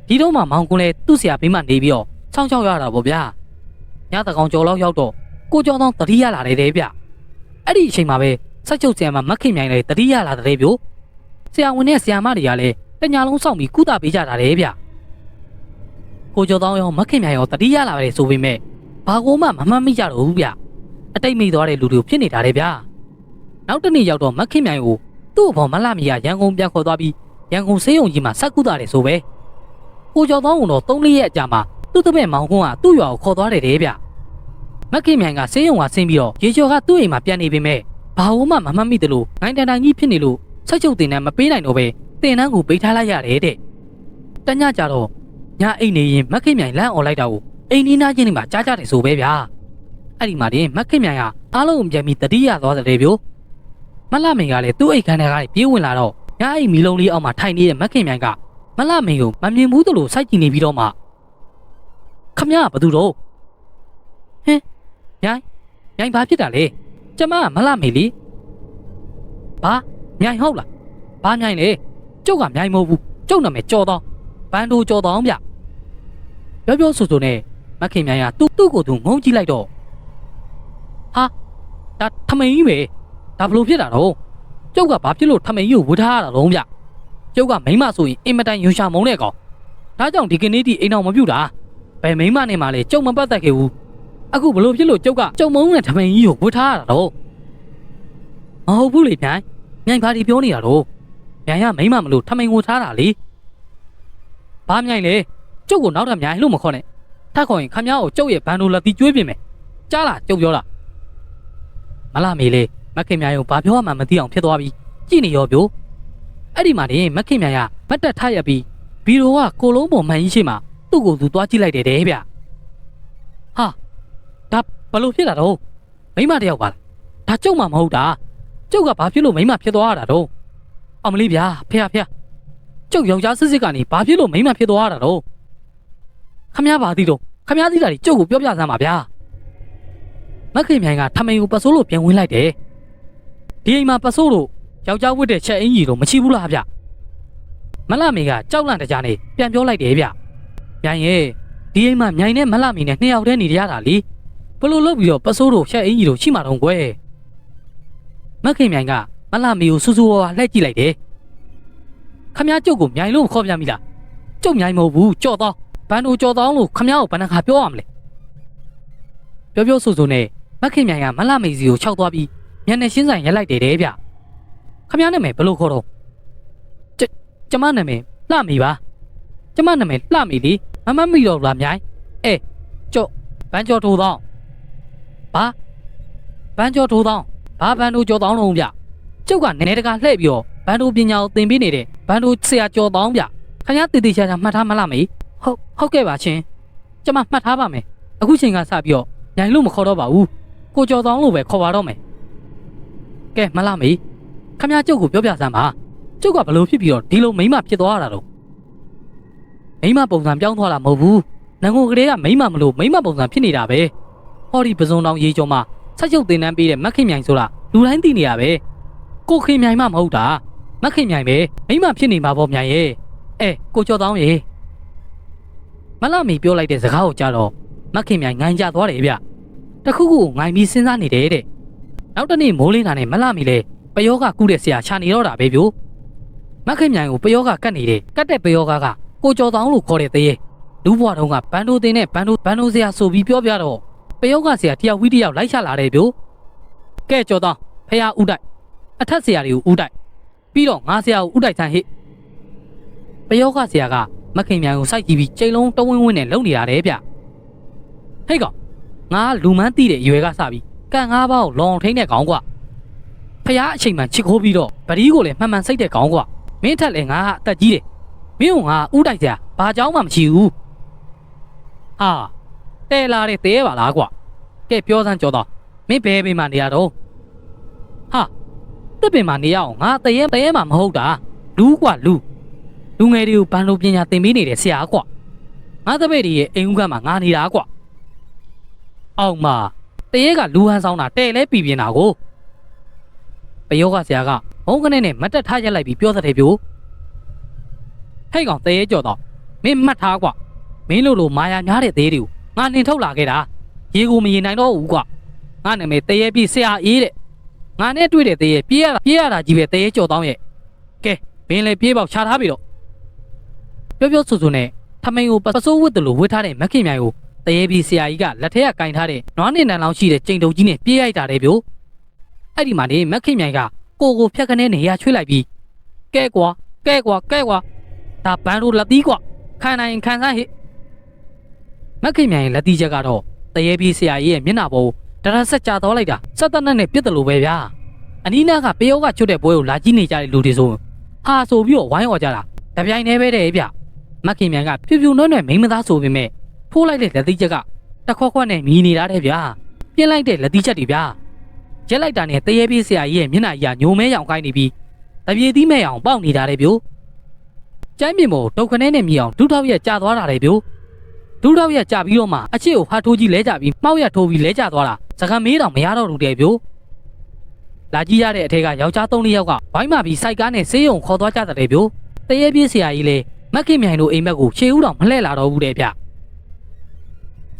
ျဒီတော့မှမောင်ကွန်းလည်းသူ့ဆရာဘေးမှာနေပြီးတော့စောင်းချောက်ရတာပေါ့ဗျာညတကောင်ကျော်လောက်ရောက်တော့ကိုကျော်တောင်းတတိရလာတယ်တဲ့ဗျအဲ့ဒီအချိန်မှာပဲစက်ချုပ်ဆရာမခင်မြိုင်လည်းတတိရလာတဲ့ဗျဆရာဝန်နဲ့ဆရာမတွေကလည်းတညာလုံးစောင့်ပြီးကုသပေးကြတာတဲ့ဗျကိုကျော်တောင်းရောမခင်မြိုင်ရောတတိရလာတယ်ဆိုပေမဲ့ဘာကိုမှမမှတ်မိကြတော့ဘူးဗျအတိတ်မိသွားတဲ့လူတွေဖြစ်နေတာတဲ့ဗျနောက်တစ်နေ့ရောက်တော့မခင်မြိုင်ကိုသူ့အဖေမလှမီကရန်ကုန်ပြန်ခေါ်သွားပြီးရန်ကုန်ဆေးရုံကြီးမှာဆက်ကုသတယ်ဆိုပဲကိုကျော်တောင်းကတော့3-4ရက်အကြာမှာသူ့တပည့်မောင်ကွန်းကသူ့ရွာကိုခေါ်သွားတယ်တဲ့ဗျမခင်မြိုင်ကဆေးရုံကဆင်းပြီးတော့ရေကျော်ကသူ့အိမ်မှာပြန်နေပေမဲ့ဘာလို့မှမမှတ်မိတယ်လို့နိုင်တန်ကြီးဖြစ်နေလို့ဆက်ချုပ်တင်တန်းမပေးနိုင်တော့ပဲတင်တန်းကိုပေးထားလိုက်ရတယ်တဲ့တညကြတော့ညအိမ်နေရင်မခင်မြိုင်လန့်អော်လိုက်တာကိုအိမ်နီးနားချင်းတွေမှာကြားကြတယ်ဆိုပဲဗျာအဲ့ဒီမှာတင်မခင်မြိုင်ကအားလုံးပြန်ပြီးတတိယသွားတယ်ဗျမလှမင်ကလည်းသူ့အိမ်ခန်းထဲကနေပြေးဝင်လာတော့ညအိမ်မီလုံးလေးအောက်မှာထိုင်နေတဲ့မခင်မြိုင်ကမလှမင်ကိုမမြင်ဘူးသလိုစိုက်ကြည့်နေပြီးတော့မှခမရဘာသူတော့ဟင်မြိုင်ဘာဖြစ်တာလဲကျမကမလှမင်လေဘာမြိုင်ဟုတ်လားဘာမြိုင်လဲကျုပ်ကမြိုင်မဟုတ်ဘူးကျုပ်နာမည်ကျော်တောင်းဘန်ဒိုကျော်တောင်းဗျပြောဆိုနဲ့မခင်မြိုင်ကသူ့ကိုယ်သူငုံကြည့်လိုက်တော့ဟာဒါထမိန်ကြီးပဲဒါဘလို့ဖြစ်တာတော့ကျုပ်ကဘာဖြစ်လို့ထမိန်ကြီးကိုဝှထားရတာလုံးဗျကျုပ်ကမိမဆိုရင်အင်မတန်ရွှေရှာမုံတဲ့ကောင်ဒါကြောင့်ဒီကနေ့ဒီအိမ်အောင်မပြုတ်တာဘယ်မိမနဲ့မှလည်းကျုပ်မပတ်သက်ခဲ့ဘူး အခုဘလို့ဖြစ်လို့ကျုပ်ကကြုံမုံနဲ့ထမိန်ကြီးကိုဝှက်ထားရတာတော့မဟုတ်ဘူးလေမြိုင်ဘာဒီပြောနေတာတော့မြိုင်ကမိမမလို့ထမိန်ဝှက်ထားတာလေဘာမြိုင်လဲကျုပ်ကိုနောက်ထပ်မြိုင်လို့မခေါ်နဲ့ထပ်ခေါ်ရင်ခမ ्या ကိုကျုပ်ရဲ့ဘန်ဒိုလက်တီကျွေးပြင်မယ်ကြားလားကျုပ်ပြောလားမလာမေလေမခင်မြိုင်ကိုဘာပြောမှမသိအောင်ဖြစ်သွားပြီကြည့်နေရောပြိုအဲ့ဒီမှာတင်မခင်မြိုင်ကမတ်တက်ထရပြီးဘီရိုကကိုလုံးပေါ်မှန်ကြီးရှိမှသူ့ကိုသူသွားကြည့်လိုက်တယ်တဲ့ဗျဟာဒါဘလို့ဖြစ်တာတော့မိမတယောက်ပါလားဒါကျုပ်မှမဟုတ်တာကျုပ်ကဘာဖြစ်လို့မိမဖြစ်သွားရတာတော့အမလေးဗျာဖေကျုပ်ယောက်ျားစစ်စစ်ကနေဘာဖြစ်လို့မိမဖြစ်သွားရတာတော့ခမ ्या ဘာသိတော့ခမ ्या သိတာကြီးကျုပ်ကိုပြောပြစမ်းပါဗျာမခင်မြိုင်ကထမိန်ကိုပစိုးလို့ပြန်ဝင်လိုက်တယ်ဒီအိမ်မှာပစိုးလို့ယောက်ျားဝတ်တဲ့ချက်အင်ကြီးတော့မရှိဘူးလားဗျမလှမေကကြောက်လန့်တကြားနေပြန်ပြောလိုက်တယ်ဗျမြိုင်ရဲ့ဒီအိမ်မှာမြိုင်နဲ့မလှမေနဲ့နှစ်ယောက်တည်းနေရတာလေဘလို့လုပ်ပြီးတော့ပစိုးတို့ချက်အင်ကြီးတို့ရှိမှာတော့ကွယ်မခင်မြိုင်ကမလှမေကိုစူးစူးဝါးဝါလှည့်ကြည့်လိုက်တယ်ခမ ्या ကျုပ်ကိုမြိုင်လို့ခေါ်ပြမိလားကျုပ်မြိုင်မဟုတ်ဘူးကြော့တော့ဘန်တို့ကြော်တောင်းလို့ခမ ्या ကိုဘယ်နှခါပြောရမလဲပြောဆိုဆိုနဲ့မခင်မြိုင်ကမလှမေစီကိုခြောက်သွားပြီးမျက်နှာရှင်းဆိုင်ရက်လိုက်တယ်တဲ့ဗျခမ ्या နာမည်ဘယ်လိုခေါ်တော့ကျမနာမည်လှမေပါကျမနာမည်လှမေလေမမိတော့လားမြိုင်ကြော့ဘန်ကြော်ထိုးတောင်းဘာဘန်ကြော်ထိုးတောင်းဘာဘန်တို့ကြော်တောင်းလုံးဗျကျုပ်ကနေတကာလှည့်ပြီးတော့ဘန်တို့ပညာကိုသင်ပေးနေတဲ့ဘန်တို့ဆရာကြော်တောင်းဗျခမ ्या တည်တည်ချာချာမှတ်ထားမလားမေဟုတ်ကဲ့ပါရှင်ကျမမှတ်ထားပါမယ်အခုချိန်ကစပြီးတော့ညိုင်လို့မခေါ်တော့ပါဘူးကိုကြော်တောင်းလို့ပဲခေါ်ပါတော့မယ်ကဲမလားမေခမ ्या ကျုပ်ကိုပြောပြစမ်းပါကျုပ်ကဘလို့ဖြစ်ပြီးတော့ဒီလိုမိမဖြစ်သွားတာတော့မိမပုံစံပြောင်းသွားတာမဟုတ်ဘူးငငိုကလေးကမိမမလို့မိမပုံစံဖြစ်နေတာပဲဟောဒီပစုံတောင်ရေကျော်မှာဆက်ချုပ်တင်တန်းပေးတဲ့မခင်မြိုင်ဆိုတာလူတိုင်းသိနေရပဲကိုခင်မြိုင်မှမဟုတ်တာမခင်မြိုင်ပဲမိမဖြစ်နေမှာပေါ့မြိုင်ရဲ့ကိုကြော်တောင်းရေမလှမေပြောလိုက်တဲ့စကားကိုကြားတော့မခင်မြိုင်ငိုင်းကြသွားတယ်ဗျတခုခုငိုင်းပြီးစဉ်းစားနေတယ်တဲ့နောက်တနေ့မိုးလင်းတာနဲ့မလှမေလဲပယောဂကုတဲ့ဆရာခြာနေတော့တာပဲဗျိုမခင်မြိုင်ကိုပယောဂကတ်နေတယ်ကတ်တဲ့ပယောဂကကိုကြော်တောင်းလို့ခေါ်တဲ့သေးရဲ့လူဘွားတုံးကဘန်ဒိုတင်နဲ့ဘန်ဒိုဆရာဆိုပြီးပြောပြတော့ပယောဂဆရာတယောက်ဝီးတယောက်လိုက်ချလာတယ်ဗျိုကဲကြော်တောင်းဖះဥတိုက်အထက်ဆရာတွေကိုဥတိုက်ပြီးတော့ငါဆရာကိုဥတိုက်ဆန်းဟိပယောဂဆရာကမခင်မြိုင်ကိုစိုက်ကြည့်ပြီးချိန်လုံးတဝင်းဝင်းနဲ့လုံနေရတယ်ဗျဟဲ့ကောင်ငါလူမန်းတီးတဲ့ရွယ်ကစပြီးကန်ငါးပါးကိုလောင်ထိန်တဲ့ကောင်ကွာဖះအချိန်မှချစ်ခိုးပြီးတော့ဗတိကိုလည်းမှန်မှန်စိတ်တဲ့ကောင်ကွာမင်းထက်လည်းငါကအသက်ကြီးတယ်မင်းကငါဥတိုက်စရာဘာကြောင်းမှမရှိဘူးဟာတဲလာတဲ့တဲပါလားကွာကဲပြောစမ်းကြောတော့မင်းဘယ်ပင်မှနေရတော့ဟာတစ်ပင်မှနေရအောင်ငါတရဲမှမဟုတ်တာလူကွာလူငယ်တွေကိုဘန်လိုပညာသင်ပေးနေတဲ့ဆရာကွာငါတပည့်တွေရဲ့အိမ်ဦးကမှငါနေတာကွာအောင်မတရဲကလူဟန်ဆောင်တာတဲ့လဲပြည်ပြင်းတာကိုပယောဂဆရာကဘုံကနေနဲ့မတ်တက်ထားရက်လိုက်ပြီးပြောတဲ့ပြိုဟဲ့ကောင်တရဲကြော်တော့မင်းမှတ်ထားကွာမင်းလို့မာယာများတဲ့သေးတွေကိုငါနှင်ထုတ်လာခဲ့တာရေကိုမရေနိုင်တော့ဘူးကွာငါနာမည်တရဲပြဆရာအေးတဲ့ငါနဲ့တွေ့တဲ့တရဲပြေးရတာကြီးပဲတရဲကြော်တောင်းရဲ့ကဲမင်းလည်းပြေးပေါက်ချထားပြီတော့ပြောဆိုနဲ့ထမိန်ကိုပစိုးဝတ်တယ်လို့ဝတ်ထားတဲ့မခင်မြိုင်ကိုတရေပြီးဆရာကြီးကလက်ထက်ကကင်ထားတဲ့နွားနေနန်လောင်းရှိတဲ့ချိန်တုံကြီးနဲ့ပြေးရိုက်တာတဲ့ဗျိုအဲ့ဒီမှာနေမခင်မြိုင်ကကိုဖြတ်ခနဲနေရချွေးလိုက်ပြီးကဲကွာဒါဘန်တို့လက်သီးကွာခံနိုင်ခံစားဟိမခင်မြိုင်လက်သီးချက်ကတော့တရေပြီးဆရာကြီးရဲ့မျက်နှာပေါ်တရဆက်ကြသွားလိုက်တာစက်တနက်နဲ့ပြစ်တယ်လို့ပဲဗျာအနီးနားကပယောကချွတ်တဲ့ပွဲကိုလာကြည့်နေကြတဲ့လူတွေဆိုဟာဆိုပြီးတော့ဝိုင်းអော်ကြတာတပြိုင်တည်းပဲတဲ့ဗျမခင်မြိုင်ကဖြူဖြူနွဲ့နွဲ့မိန်းမသားဆိုပေမဲ့ထိုးလိုက်တဲ့လက်သီးချက်ကတခွက်ခွက်နဲ့မြည်နေတာတဲ့ဗျာပြင်းလိုက်တဲ့လက်သီးချက်တွေဗျာရက်လိုက်တာနဲ့တရေပြေးဆရာကြီးရဲ့မျက်နှာကြီးကညိုမဲရောင်ကိုင်းနေပြီးတပြေသီးမဲ့အောင်ပေါက်နေတာတဲ့ဗျိုကျမ်းပြင်ပေါ်ဒုက္ခနဲ့မြည်အောင်ဒုထောက်ရက်ကြာသွားတာတဲ့ဗျိုဒုထောက်ရက်ကြာပြီးတော့မှအချစ်ကိုဟာထိုးကြီးလဲကြပြီးမှောက်ရက်ထိုးပြီးလဲကြသွားတာစကားမေးတော့မရတော့ဘူးတဲ့ဗျိုလာကြည့်ရတဲ့အထက်ကယောက်ျား3ယောက်ကဝိုင်းမှပြီးစိုက်ကားနဲ့ဆေးရုံခေါ်သွားကြတဲ့ဗျိုတရေပြေးဆရာကြီးလေမခင်မြိုင်တို့အိမ်မက်ကိုခြေဦးတော်မလှဲ့လာတော့ဘူးတဲ့ဗျ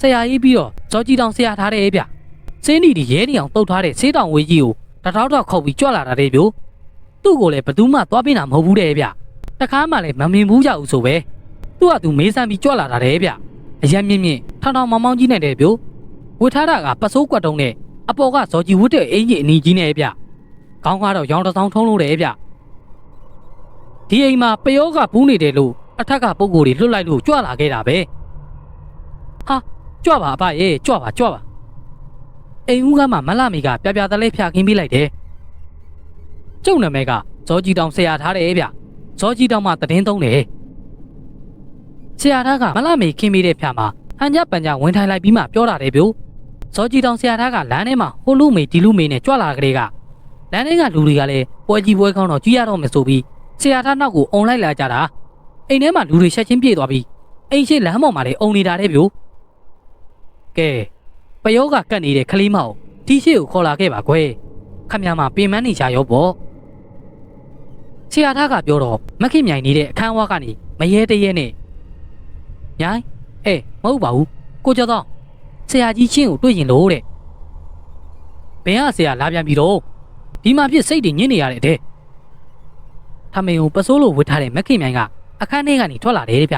ဆရာကြီးပြီးတော့ဇော်ကြီးတောင်ဆရာထားတဲ့ဗျစင်းဒီဒီရဲနေအောင်တုတ်ထားတဲ့ဆေးတောင်ဝေးကြီးကိုတထောက်ထောက်ခုတ်ပြီးကြွလာတာတဲ့ဗျသူ့ကိုလည်းဘသူမှသွားပြင်းတာမဟုတ်ဘူးတဲ့ဗျတခါမှလည်းမမြင်ဘူးကြဘူးဆိုပဲသူ့ကသူမေးစမ်းပြီးကြွလာတာတဲ့ဗျအရက်မြင့်ထောင်ထောင်မောင်မောင်ကြီးနဲ့တဲ့ဗျ ဝတ်ထားတာကပစိုးကွက်တုံးနဲ့အပေါ်ကဇော်ကြီးဝတ်တဲ့အင်ကြီးအနီကြီးနဲ့ဗျခေါင်းကတော့ရောင်တစောင်းထုံးလို့တယ်ဗျဒီအိမ်မှာပယောကပူးနေတယ်လို့အထက်ကပုံကိုယ်တွေလွတ်လိုက်လို့ကြွလာခဲ့တာပဲဟာကြွပါအဖရဲ့ကြွပါအိမ်ဦးကမှမလှမီကပြပြတလဲဖျာခင်းပေးလိုက်တယ်ကျုပ်နာမည်ကဇော်ကြီးတောင်ဆရာထားတယ်ဗျဇော်ကြီးတောင်မှတည်င်းသုံးတယ်ဆရာသားကမလှမီခင်းပေးတဲ့ဖျာမှာဟန်ကြပန်ကြဝင်ထိုင်လိုက်ပြီးမှပြောတာတယ်ဗျဇော်ကြီးတောင်ဆရာသားကလမ်းထဲမှာဟိုလူမေဒီလူမေနဲ့ကြွလာကြတဲ့ကလမ်းထဲကလူတွေကလည်းပွဲကြီးပွဲကောင်းတော့ကြည့်ရတော့မယ်ဆိုပြီးဆရာသားနောက်ကိုအုံလိုက်လာကြတာအိမ်ထဲမှာလူတွေရှက်ချင်းပြေးသွားပြီးအိမ်ရှိလမ်းပေါ်မှာလည်းအုံနေတာတဲ့ဗျကဲပယောကကတ်နေတဲ့ခလေးမအောင်ဒီရှိကိုခေါ်လာခဲ့ပါကွယ်ခမရမှာပင်မနေကြရောပေါ့ဆရာသားကပြောတော့မခင်မြိုင်နေတဲ့အခန်းဝါကနေမရဲတရဲနဲ့ညာမဟုတ်ပါဘူးကိုကျော်တော့ဆရာကြီးချင်းကိုတွေ့ရင်လို့တဲ့ဘယ်ကဆရာလာပြန်ပြီတော့ဒီမှာဖြစ်စိတ်တွေညစ်နေရတဲ့ထမင်းကိုပစိုးလို့ဝတ်ထားတဲ့မခင်မြိုင်ကအခန်းထဲကနေထွက်လာတယ်ဗ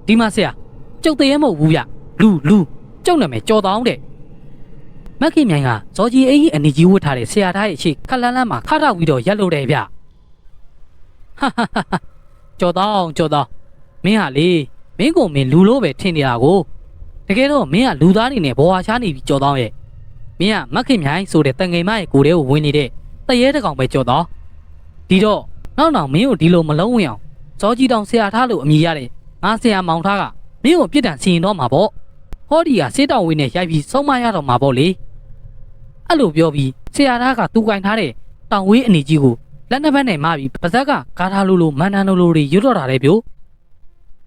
ျဒီမှာဆရာကျုပ်တည်းရဲမဟုတ်ဘူးဗျလူကျုပ်နာမည်ကြော်တောင်းတဲ့မခင်မြိုင်ကဇော်ကြီးအကြီးအနီကြီးဝတ်ထားတဲ့ဆရာသားရဲ့အရှိခက်လန်းလန်းမှာခါထောက်ပြီးတော့ရက်လို့တယ်ဗျကြော်တောင်းမင်းဟာလေမင်းကိုမင်းလူလို့ပဲထင်နေတာကိုတကယ်တော့မင်းကလူသားနေနဲ့ဘောဟာချားနေပြီးကြော်တောင်းရဲ့မင်းကမခင်မြိုင်ဆိုတဲ့တန်ငိမ်မရဲ့ကိုယ်ထဲကိုဝင်နေတဲ့တရဲတကောင်ပဲကြော်တောင်းဒီတော့နောက်မင်းကိုဒီလိုမလုံးဝင်အောင်ဇော်ကြီးတောင်ဆရာထားလို့အမည်ရတဲ့ငါဆရာမောင်ထားကမင်းကိုပြစ်ဒဏ်စီရင်တော့မှာပေါ့ဟောဒီကစေးတောင်ဝင်းနဲ့ရိုက်ပြီးဆုံးမရတော့မှာပေါ့လေအဲ့လိုပြောပြီးဆရာသားကသူကင်ထားတဲ့တောင်ဝေးအနေကြီးကိုလက်နှစ်ဖက်နဲ့မပြီးပါဇက်ကဂါထာလိုမန်နန်လိုတွေရွတ်တော့တာလေဗ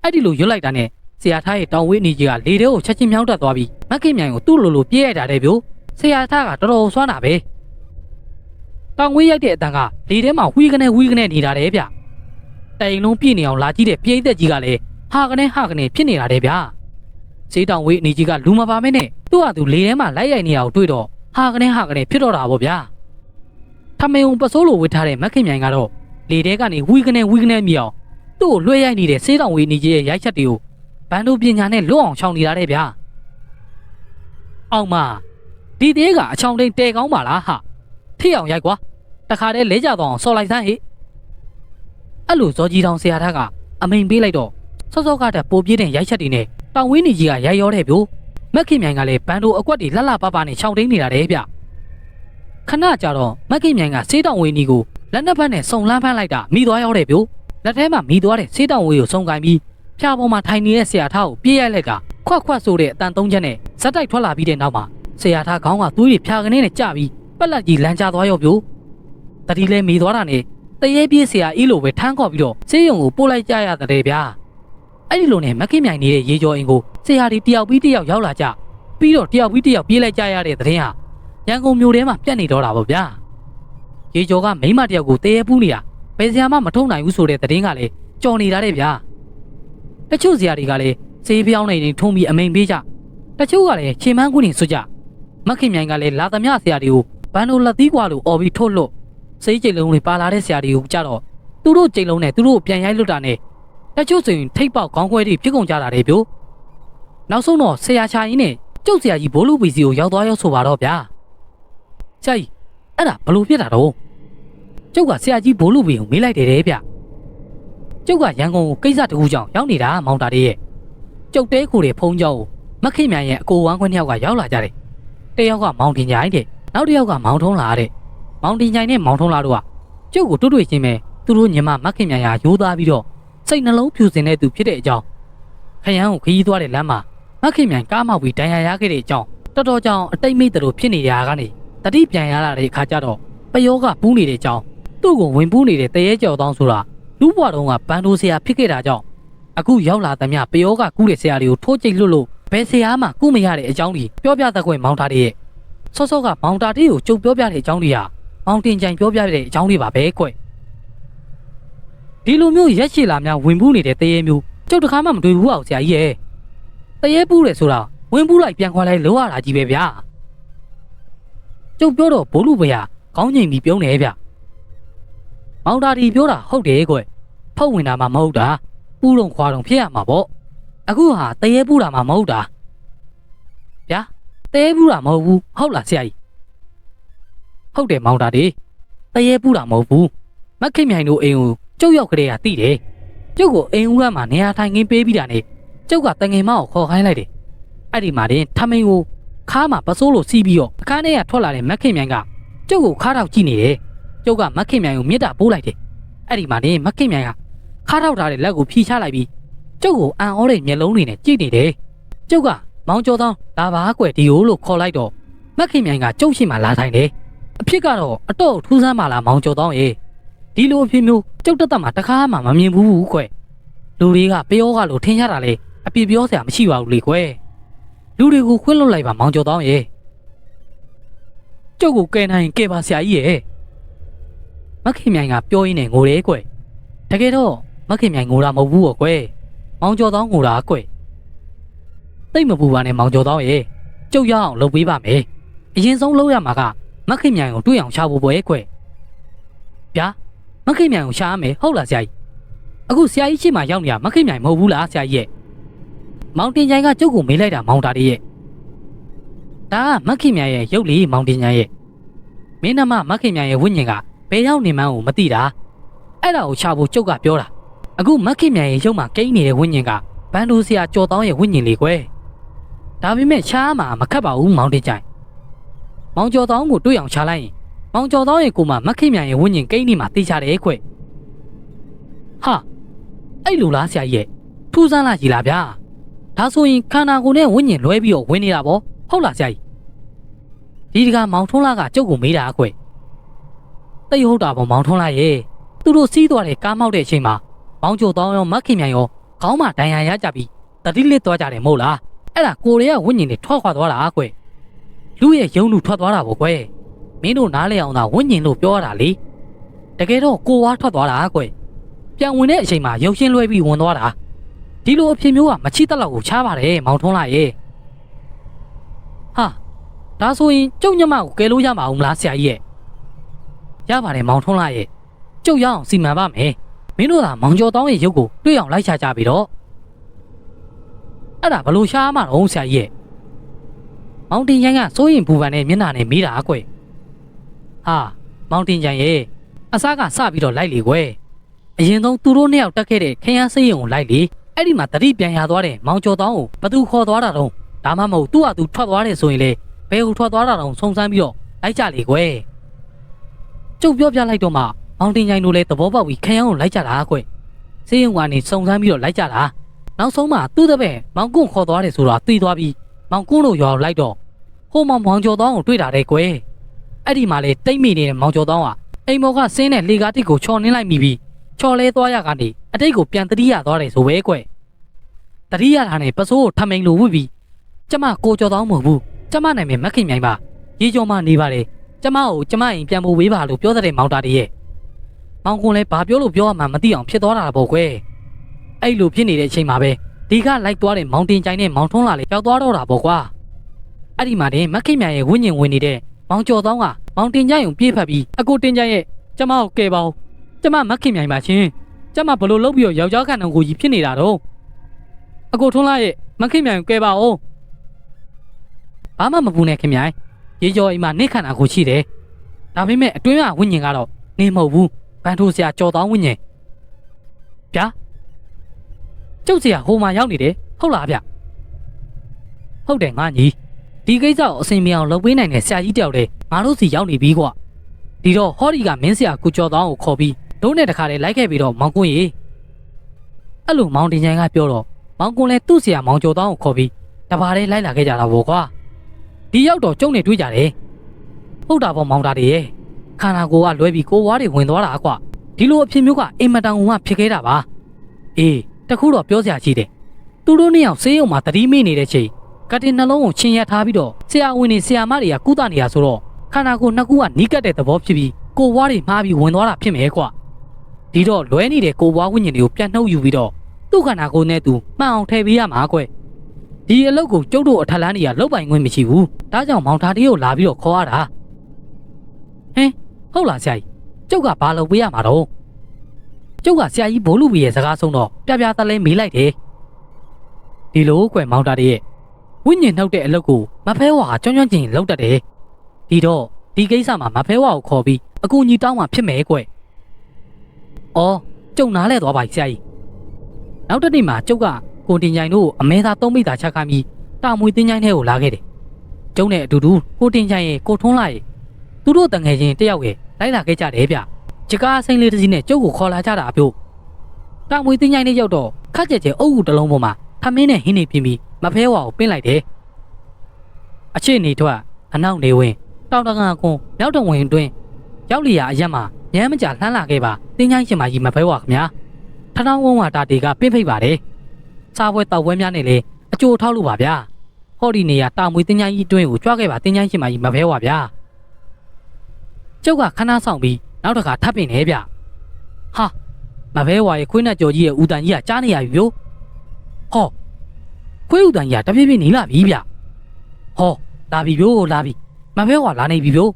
ျအဲ့ဒီလိုရွတ်လိုက်တာနဲ့ဆရာသားရဲ့တောင်ဝေးအနေကြီးကလေထဲကိုချက်ချင်းမြောင်းတက်သွားပြီးမခင်မြိုင်ကိုသူ့လိုပြေးရိုက်တာလေဗျဆရာသားကတော်တော်စွမ်းတာပဲတောင်ဝေးရိုက်တဲ့အတန်ကလေထဲမှာဝီးကနေနေတာလေဗျတိုင်လုံးပြည့်နေအောင်လာကြည့်တဲ့ပြိသက်ကြီးကလည်းဟာကနေဖြစ်နေတာလေဗျစေးတောင်ဝေးအနေကြီးကလူမပါမဲနဲ့သူ့ဟာသူလေထဲမှာလိုက်ရိုက်နေအောင်တွေ့တော့ဟာကနေဖြစ်တော့တာပေါ့ဗျာထမင်းုံပစိုးလိုဝတ်ထားတဲ့မခင်မြိုင်ကတော့လေထဲကနေဝီးကနေမြောင်သူ့ကိုလွှဲရိုက်နေတဲ့စေးတောင်ဝေးနေကြီးရဲ့ရိုက်ချက်တွေကိုဘန်တို့ပညာနဲ့လွတ်အောင်ချောင်နေတာတဲ့ဗျာအောင်မဒီသေးကအချောင်တိန်တဲကောင်းပါလားဟာထိအောင်ရိုက်ကွာတခါတည်းလဲကြတော့အောင်စော်လိုက်စမ်းဟိအဲ့လိုဇော်ကြီးတောင်ဆရာသားကအမိန်ပေးလိုက်တော့စောကတဲ့ပိုပြေးတဲ့ရိုက်ချက်တွေနဲ့တောင်ဝင်းနေကြီးကရိုက်ရောတဲ့ဗျမက်ခင်မြိုင်ကလည်းဘန်တို့အကွက်တွေလှပနဲ့ခြောက်တိန်နေတာတဲ့ဗျခဏကြာတော့မက်ခင်မြိုင်ကစေးတောင်ဝင်းကြီးကိုလက်နှစ်ဖက်နဲ့စုံလန်းဖမ်းလိုက်တာမိသွားရောက်တဲ့ဗျလက်ထဲမှာမိသွားတဲ့စေးတောင်ဝင်းကိုစုံကင်ပြီးဖျားပေါ်မှာထိုင်နေတဲ့ဆရာသားကိုပြေးရိုက်လိုက်တာခွတ်ဆိုတဲ့အတန်သုံးချက်နဲ့ဇက်တိုက်ထွက်လာပြီးတဲ့နောက်မှာဆရာသားခေါင်းကသွေးတွေဖျာကနေနဲ့ကြပြီးပက်လက်ကြီးလမ်းကျသွားရောဗျတတိလဲမိသွားတာနဲ့တရေပြေးဆရာအီးလိုပဲထမ်းခေါ်ပြီးတော့ဆေးရုံကိုပို့လိုက်ကြရတဲ့ဗျာအဲ့ဒီလိုနဲ့မခင်မြိုင်နေတဲ့ရေကျော်အင်ကိုဆရာဒီတယောက်ပြီးတယောက်ရောက်လာကြပြီးတော့တယောက်ပြီးတယောက်ပြေးလိုက်ကြရတဲ့တဲ့င်းဟာရန်ကုန်မြို့ထဲမှာပြတ်နေတော့တာပေါ့ဗျာရေကျော်ကမိန်းမတယောက်ကိုတရေပူးနေတာဘယ်ဆရာမှမထုံနိုင်ဘူးဆိုတဲ့တဲ့င်းကလည်းကြော်နေတာတဲ့ဗျာတချို့ဆရာတွေကလည်းဆေးပြောင်းနေနေထုံးပြီးအမိန်ပေးကြတချို့ကလည်းခြေမန်းကူးနေစွကြမခင်မြိုင်ကလည်းလာသမျှဆရာတွေကိုဘန်တို့လက်သီးကွာလို့អော်ပြီးထုတ်လွတ်စေးကြိမ်လုံးတွေပါလာတဲ့ဆရာတွေကိုကြတော့သူတို့ကြိမ်လုံးနဲ့သူတို့ပြန်ရိုက်လွတ်တာနဲ့တချို့ဆိုရင်ထိတ်ပေါက်ခေါင်းခွဲတွေဖြစ်ကုန်ကြတာတွေဗျနောက်ဆုံးတော့ဆရာချာကြီးနဲ့ကျုပ်ဆရာကြီးဘိုးလူပီစီကိုရောက်သွားရောက်ဆိုပါတော့ဗျာဆရာကြီးအဲ့ဒါဘလို့ဖြစ်တာတော့ကျုပ်ကဆရာကြီးဘိုးလူပီကိုမေးလိုက်တယ်ဗျကျုပ်ကရန်ကုန်ကိုကိစ္စတခုကြောင့်ရောက်နေတာမောင်တာလေးရဲ့ကျုပ်တဲခိုတဲ့ဖုံးเจ้าကိုမခင်မြိုင်ရဲ့အကိုဝမ်းခွန်းတယောက်ကရောက်လာကြတယ်တယောက်ကမောင်တင်ကြိုင်တဲ့နောက်တစ်ယောက်ကမောင်ထုံးလာတဲ့မောင်တင်ကြိုင်နဲ့မောင်ထုံးလာတို့ကကျုပ်ကိုတွေ့ချင်းပဲသူတို့ညီမမခင်မြိုင်ဟာရိုးသားပြီးတော့စိတ်နှလုံးဖြူစင်တဲ့သူဖြစ်တဲ့အကြောင်းခရမ်းကိုခရီးသွားတဲ့လမ်းမှာမခင်မြိုင်ကားမောက်ပြီးဒဏ်ရာရခဲ့တဲ့အကြောင်းတော်တော်ကြောင်အတိတ်မိတ်တို့ဖြစ်နေရတာကနေတတိပြန်ရလာတဲ့အခါကျတော့ပယောကပူးနေတဲ့အကြောင်းသူ့ကိုဝင်ပူးနေတဲ့တရေကြော်တောင်းဆိုတာလူ့ဘွားတုန်းကဘန်ဒိုဆရာဖြစ်ခဲ့တာကြောင့်အခုရောက်လာသမျှပယောကကူးတဲ့ဆရာတွေကိုထိုးကြိတ်လွတ်လို့ဘယ်ဆရာမှကူးမရတဲ့အကြောင်းကြီးပြောပြတဲ့ကွယ်မောင်တာတဲ့ဆော့ကမောင်တာတေးကိုကြုံပြောပြတဲ့အကြောင်းတွေဟာမောင်တင်ကြိုင်ပြောပြတဲ့အကြောင်းတွေပါပဲကွဒီလိုမျိုးရက်ရှိလာများဝင်ပူးနေတဲ့တရေမျိုးကျုပ်တခါမှမတွေ့ဘူးအောင်ဆရာကြီးရဲ့တရေပူးတယ်ဆိုတာဝင်ပူးလိုက်ပြန်ခွာလိုက်လောရတာကြီးပဲဗျာကျုပ်ပြောတော့ဘိုးလူဘရာကောင်းငိမ်ပြီးပြုံးနေဗျမောင်တာဒီပြောတာဟုတ်တယ်ကွဖုတ်ဝင်တာမှမဟုတ်တာပူးတော့ခွာတော့ဖြစ်ရမှာပေါ့အခုဟာတရေပူးတာမှမဟုတ်တာ တဲဘူးတာမဟုတ်ဘူးဟုတ်လားဆရာကြီးဟုတ်တယ်မောင်တာဒီတရေပူတာမဟုတ်ဘူးမက်ခင်မြိုင်တို့အိမ်ကိုကျုပ်ရောက်ကလေးကတိတယ်ကျုပ်ကိုအိမ်ဦးကမှနေရာထိုင်ခင်းပေးပြီးတာနဲ့ကျုပ်ကတငယ်မကိုခေါ်ခိုင်းလိုက်တယ်အဲ့ဒီမှာတင်ထမင်းကိုခါးမှာပစိုးလို့စီးပြီးတော့အခန်းထဲကထွက်လာတဲ့မက်ခင်မြိုင်ကကျုပ်ကိုခါးထောက်ကြည့်နေတယ်ကျုပ်ကမက်ခင်မြိုင်ကိုမြစ်တာပိုးလိုက်တယ်အဲ့ဒီမှာတင်မက်ခင်မြိုင်ကခါးထောက်ထားတဲ့လက်ကိုဖြီးချလိုက်ပြီးကျုပ်ကိုအံ့ဩတဲ့မျက်လုံးတွေနဲ့ကြည့်နေတယ်ကျုပ်ကမောင်ကျော်သောလာပါကွယ်ဒီကိုလို့ခေါ်လိုက်တော့မက်ခင်မြိုင်ကကျုပ်ရှိမှလာထိုင်တယ်အဖြစ်ကတော့အတော့ထူးဆန်းပါလားမောင်ကျော်သောရေဒီလိုအဖြစ်မျိုးကျုပ်တက်တက်မှာတခါမှမမြင်ဘူးကွယ်လူတွေကပြောကလို့ထင်ရတာလေအပြစ်ပြောစရာမရှိပါဘူးလေကွယ်လူတွေကိုခွင့်လွှတ်လိုက်ပါမောင်ကျော်သောရေကျုပ်ကိုကယ်နိုင်ကယ်ပါဆရာကြီးရေမက်ခင်မြိုင်ကပြောရင်းနဲ့ငိုတယ်ကွယ်တကယ်တော့မက်ခင်မြိုင်ငိုတာမဟုတ်ဘူးကွယ်မောင်ကျော်သောငိုတာကွယ်သိမ့်မပူပါနဲ့မောင်ကျော်သောရေကျုပ်ရအောင်လုပ်ပေးပါမယ်အရင်ဆုံးလုပ်ရမှာကမက်ခင်မြိုင်ကိုတွေ့အောင်ရှာဖို့ပွဲကွယ်ဗျာမက်ခင်မြိုင်ကိုရှာရမယ်ဟုတ်လားဆရာကြီးအခုဆရာကြီးရှိမှရောက်နေတာမက်ခင်မြိုင်မဟုတ်ဘူးလားဆရာကြီးရဲ့မောင်တင်ချိုင်ကကျုပ်ကိုမေးလိုက်တာမောင်တာလေးရဲ့ဒါကမက်ခင်မြိုင်ရဲ့ရုပ်လေးမောင်တင်ချိုင်ရဲ့မင်းနမမက်ခင်မြိုင်ရဲ့ဝိညာဉ်ကဘယ်ရောက်နေမှန်းကိုမသိတာအဲ့ဒါကိုရှာဖို့ကျုပ်ကပြောတာအခုမက်ခင်မြိုင်ရဲ့ရုပ်မှာကိန်းနေတဲ့ဝိညာဉ်ကဘန်ဒိုဆရာကျော်တောင်းရဲ့ဝိညာဉ်လေးကွယ်ဒါပေမဲ့ရှားမှာမခက်ပါဘူးမောင်တင်ချိုင်မောင်ကျော်တောင်းကိုတွေ့အောင်ရှာလိုက်ရင်မောင်ကျော်တောင်းရဲ့ကိုမမက်ခင်မြိုင်ရဲ့ဝိညာဉ်ကိန်းနေမှာသိချတယ်ခွဲ့ဟာအဲ့လိုလားဆရာကြီးရဲ့ထူးဆန်းလာကြီးလားဗျာဒါဆိုရင်ခန္ဓာကိုယ်နဲ့ဝိညာဉ်လွဲပြီးတော့ဝင်နေတာပေါ့ဟုတ်လားဆရာကြီးဒီတကမောင်ထွန်းလာကကျုပ်ကိုမေးတာခွဲ့တိတ်ဟုတ်တာပေါ့မောင်ထွန်းလာရဲ့သူတို့စီးသွားတဲ့ကားမောက်တဲ့အချိန်မှာမောင်ကျော်တောင်းရောမက်ခင်မြိုင်ရောခေါင်းမှာဒဏ်ရာရကြပြီးတတိလစ်သွားကြတယ်မဟုတ်လားအဲ့ဒါကိုရဲကဝိညာဉ်တွေထွက်ခွာသွားတာခွဲ့လူရဲ့ယုံလူထွက်သွားတာပေါ့ကွယ်မင်းတို့နားလေအောင်သာဝိညာဉ်လို့ပြောရတာလေတကယ်တော့ကိုဝါထွက်သွားတာကွယ်ပြန်ဝင်တဲ့အချိန်မှာရုပ်ရှင်လွဲပြီးဝင်သွားတာဒီလိုအဖြစ်မျိုးကမချိတက်လောက်ကိုချားပါတယ်မောင်ထွန်းလာရဲ့ဟာဒါဆိုရင်ကျုပ်ညမကိုကယ်လို့ရမှာအောင်မလားဆရာကြီးရဲ့ရပါတယ်မောင်ထွန်းလာရဲ့ကျုပ်ရအောင်စီမံပါမယ်မင်းတို့ကမောင်ကျော်တောင်းရဲ့ရုပ်ကိုတွေ့အောင်လိုက်ရှာကြပြီတော့အဲ့ဒါဘလို့ရှားမှာတော့ဆရာကြီးရဲ့မောင်တင်ချိုင်ကစိုးရင်ပူပန်နဲ့မျက်နှာနဲ့မေးတာကွယ်ဟာမောင်တင်ချိုင်ရဲ့အစားကစပြီးတော့လိုက်လေကွယ်အရင်ဆုံးသူတို့နှစ်ယောက်တက်ခဲ့တဲ့ခရမ်းစိတ်ရုံကိုလိုက်လေအဲ့ဒီမှာတတိပြန်ရသွားတဲ့မောင်ကျော်တောင်းကိုဘသူခေါ်သွားတာတော့ဒါမှမဟုတ်သူ့ဟာသူထွက်သွားတယ်ဆိုရင်လေဘယ်ကိုထွက်သွားတာတော့စုံစမ်းပြီးတော့လိုက်ကြလေကွယ်ကျုပ်ပြောပြလိုက်တော့မှမောင်တင်ချိုင်တို့လည်းသဘောပေါက်ပြီးခရမ်းကိုလိုက်ကြတာကွယ်စိတ်ရုံကနေစုံစမ်းပြီးတော့လိုက်ကြတာနောက်ဆုံးမှသူ့တပည့်မောင်ကွန်းခေါ်သွားတယ်ဆိုတာသိသွားပြီးမောင်ကွန်းတို့ရွာလိုက်တော့ဟိုမောင်ကျော်တောင်းကိုတွေ့တာတဲ့ကွယ်အဲ့ဒီမှာလေတိတ်မိနေတဲ့မောင်ကျော်တောင်းကအိမ်မော်ကဆင်းတဲ့လေကားတစ်ကိုချော်နှင်းလိုက်မိပြီးချော်လဲသွားရကနေအတိတ်ကိုပြန်တတိယသွားတယ်ဆိုပဲကွယ်တတိယထားနဲ့ပစိုးကိုထမိန်လိုဝှပြီးကျမကိုကျော်တောင်းမဟုတ်ဘူးကျမနာမည်မက်ခင်မြိုင်ပါရေကျော်မနေပါလေကျမကိုကျမအိမ်ပြန်ဖို့ဝေးပါလို့ပြောတဲ့မောင်တာတည်းရဲ့မောင်ကွန်းလည်းဘာပြောလို့ပြောရမှမသိအောင်ဖြစ်သွားတာပေါ့ကွယ်အဲ့လိုဖြစ်နေတဲ့အချိန်မှာပဲဒီကလိုက်သွားတဲ့မောင်တင်ချိုင်နဲ့မောင်ထွန်းလာလေရောက်သွားတော့တာပေါ့ကွာအဲ့ဒီမှာတင်မက်ခင်မြိုင်ရဲ့ဝိညာဉ်ဝင်နေတဲ့မောင်ကျော်တောင်းကမောင်တင်ချိုင်ကိုပြေးဖက်ပြီးအကိုတင်ချိုင်ရဲ့ကျမကိုကယ်ပါဦးကျမမက်ခင်မြိုင်ပါရှင်ကျမဘလို့လုပ်ပြီးတော့ယောက်ျားခန္ဓာကိုယ်ကြီးဖြစ်နေတာတော့အကိုထွန်းလာရဲ့မက်ခင်မြိုင်ကိုကယ်ပါဦးဘာမှမပူနဲ့ခင်မြိုင်ရေကျော်အိမ်မှာနေခန္ဓာကိုယ်ရှိတယ်ဒါပေမဲ့အတွင်းကဝိညာဉ်ကတော့နေမဟုတ်ဘူးဘန်ထိုးဆရာကျော်တောင်းဝိညာဉ်ဗျာကျုပ်ဆရာဟိုမှာရောက်နေတယ်ဟုတ်လားဗျဟုတ်တယ်ငါညီဒီကိစ္စကိုအစင်မြေအောင်လုပ်ပေးနိုင်တဲ့ဆရာကြီးတယောက်တည်းငါတို့စီရောက်နေပြီကွာဒီတော့ဟောဒီကမင်းဆရာကိုကျော်တောင်းကိုခေါ်ပြီးဒုံးနဲ့တခါတည်းလိုက်ခဲ့ပြီးတော့မောင်ကွန်းရေအဲ့လိုမောင်တင်ချိုင်ကပြောတော့မောင်ကွန်းလည်းသူ့ဆရာမောင်ကျော်တောင်းကိုခေါ်ပြီးတပါးတည်းလိုက်လာခဲ့ကြတာပေါ့ကွာဒီရောက်တော့ကျုံနဲ့တွေ့ကြတယ်ဟုတ်တာပေါ့မောင်တာတွေရဲ့ခန္ဓာကိုယ်ကလွဲပြီးကိုဝါးတွေဝင်သွားတာကွာဒီလိုအဖြစ်မျိုးကအင်မတန်ကဖြစ်ခဲ့တာပါအေးတခုတော့ပြောစရာရှိတယ်သူတို့နှစ်ယောက်ဆေးရုံမှာတတိမိနေတဲ့ချိန်ကတင်နှလုံးကိုချင်းရထားပြီးတော့ဆရာဝန်တွေဆရာမတွေကကုသနေတာဆိုတော့ခန္ဓာကိုယ်နှစ်ခုကနီးကပ်တဲ့သဘောဖြစ်ပြီးကိုဝါးတွေမှားပြီးဝင်သွားတာဖြစ်မယ်ကွာဒီတော့လွဲနေတဲ့ကိုဝါးဝိညာဉ်တွေကိုပြန်နှုတ်ယူပြီးတော့သူ့ခန္ဓာကိုယ်နဲ့သူမှန်အောင်ထည့်ပေးရမှာကွဒီအလုပ်ကိုကျုပ်တို့အထက်လန်းတွေကလုပ်ပိုင်ခွင့်မရှိဘူးဒါကြောင့်မောင်သားတွေကိုလာပြီးတော့ခေါ်ရတာဟင်ဟုတ်လားဆရာကြီးကျုပ်ကဘာလုပ်ပေးရမှာတော့ကျုပ်ကဆရာကြီးဘိုးလူဘီရဲ့စကားဆုံးတော့ပြပြတလဲမေးလိုက်တယ်ဒီလိုကွယ်မောင်သားတွေရဲ့ ဝိညာဉ်နှုတ်တဲ့အလုပ်ကိုမဖဲဝါကကျွမ်းကျွမ်းကျင်လုပ်တတ်တယ်ဒီတော့ဒီကိစ္စမှာမဖဲဝါကိုခေါ်ပြီးအကူကြီးတောင်းမှဖြစ်မယ်ကွအော်ကျုံနားလဲသွားပါဆရာကြီးနောက်တစ်နေ့မှာကျုပ်ကကိုတင်ချိုင်တို့အမဲသား၃မိသားချက်ခိုင်းပြီးတာမွေတင်းချိုင်ထဲကိုလာခဲ့တယ်ကျုံနဲ့အတူတူကိုတင်ချိုင်ရဲ့ကိုထွန်းလာရဲ့သူတို့တငယ်ချင်းတယောက်ရဲ့လိုက်လာခဲ့ကြတယ်ဗျချကားစိမ့်လေးတစ်စီးနဲ့ကျုပ်ကိုခေါ်လာကြတာအပြုတ်တာမွေတင်းချိုင်နဲ့ရောက်တော့ခက်ကြဲကြဲအုပ်ကူတစ်လုံးပေါ်မှာထမင်းနဲ့ဟင်းနေပြင်းပြီးမဖဲဝါကိုပင်းလိုက်တယ်အချစ်နေထွက်အနောက်နေဝင်တောင်တကာကွန်မြောက်တဝင်တွင်ရောက်လျာအရက်မှာညမ်းမကြလှမ်းလာခဲ့ပါတင်းချိုင်းရှင်မကြီးမဖဲဝါခင်ဗျာထထောင်းဝုံးဝါတာတေကပင်းဖိတ်ပါတယ်စားပွဲတောက်ပွဲများနဲ့လေအကျိုးထောက်လို့ပါဗျာဟော်ဒီနေရတာမွေတင်းချိုင်းကြီးတွင်ကိုကြွားခဲ့ပါတင်းချိုင်းရှင်မကြီးမဖဲဝါဗျာကျုပ်ကခဏဆောင်ပြီးနောက်တစ်ခါထပ်ပင်နေဗျဟာမဖဲဝါရဲ့ခွေးနဲ့ကြော်ကြီးရဲ့ဦးတန်ကြီးကကြားနေရပြီဗျို့ဟောခွေးဦးတန်ကြီးကတဖြည်းဖြည်းနေလာပြီဗျဟောလာပြီဗျို့လာပြီမဖဲဝါလာနေပြီဗျို့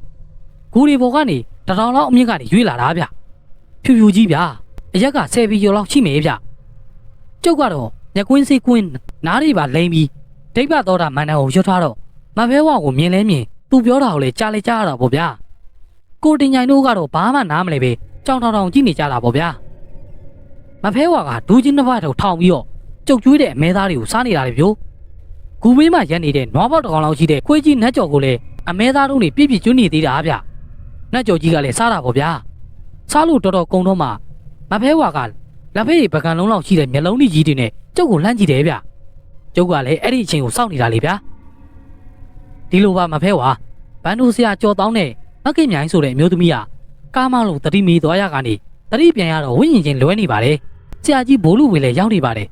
ဂူရီဘော်ကနေတထောင်လောက်အမြင့်ကနေရွေးလာတာဗျဖြူဖြူကြီးဗျအရက်က10ဘီကျော်လောက်ရှိမယ်ဗျကျုပ်ကတော့ညကွင်းစိတ်ကွင်းနားတွေပါလိမ့်ပြီးဒိဗ္ဗတော်တာမန္တန်ကိုရွတ်ထားတော့မဖဲဝါကိုမြင်လဲမြင်သူပြောတာကိုလည်းကြားလဲကြားရတာပေါ့ဗျာကိုတင်ញိုင်တို့ကတော့ဘာမှနားမလဲပဲကြောင်ထောင်ကြည့်နေကြတာပေါ့ဗျာမဖဲဝါကဒူးချင်းတစ်ဖက်ထောင်ပြီးတော့ကျုပ်ကျွေးတဲ့အမဲသားတွေကိုစားနေတာလေဗျို့ဂူမင်းမှရက်နေတဲ့နွားပေါက်တစ်ကောင်လောက်ရှိတဲ့ခွေးကြီးနတ်ကြော်ကိုလည်းအမဲသားတို့နေပြည့်ပြည့်ကျွနေသေးတာဗျနတ်ကြော်ကြီးကလည်းစားတာပေါ့ဗျာစားလို့တော်တော်ကုံတော့မှမဖဲဝါကလက်ဖေးပကံလုံးလောက်ရှိတဲ့မျက်လုံးကြီးတွေနဲ့ကျုပ်ကိုလှမ်းကြည့်တယ်ဗျကျုပ်ကလည်းအဲ့ဒီအချိန်ကိုစောင့်နေတာလေဗျာဒီလိုပါမဖဲဝါဘန်ဒိုဆရာကြော်တောင်းတဲ့မကိမြိုင်ဆိုတဲ့အမျိုးသမီးကကားမောင်းလို့တတိမီသွားရကနေတတိပြန်ရတော့ဝိညာဉ်ချင်းလွဲနေပါတယ်ဆရာကြီးဘိုးလူဝေလည်းရောက်နေပါတယ်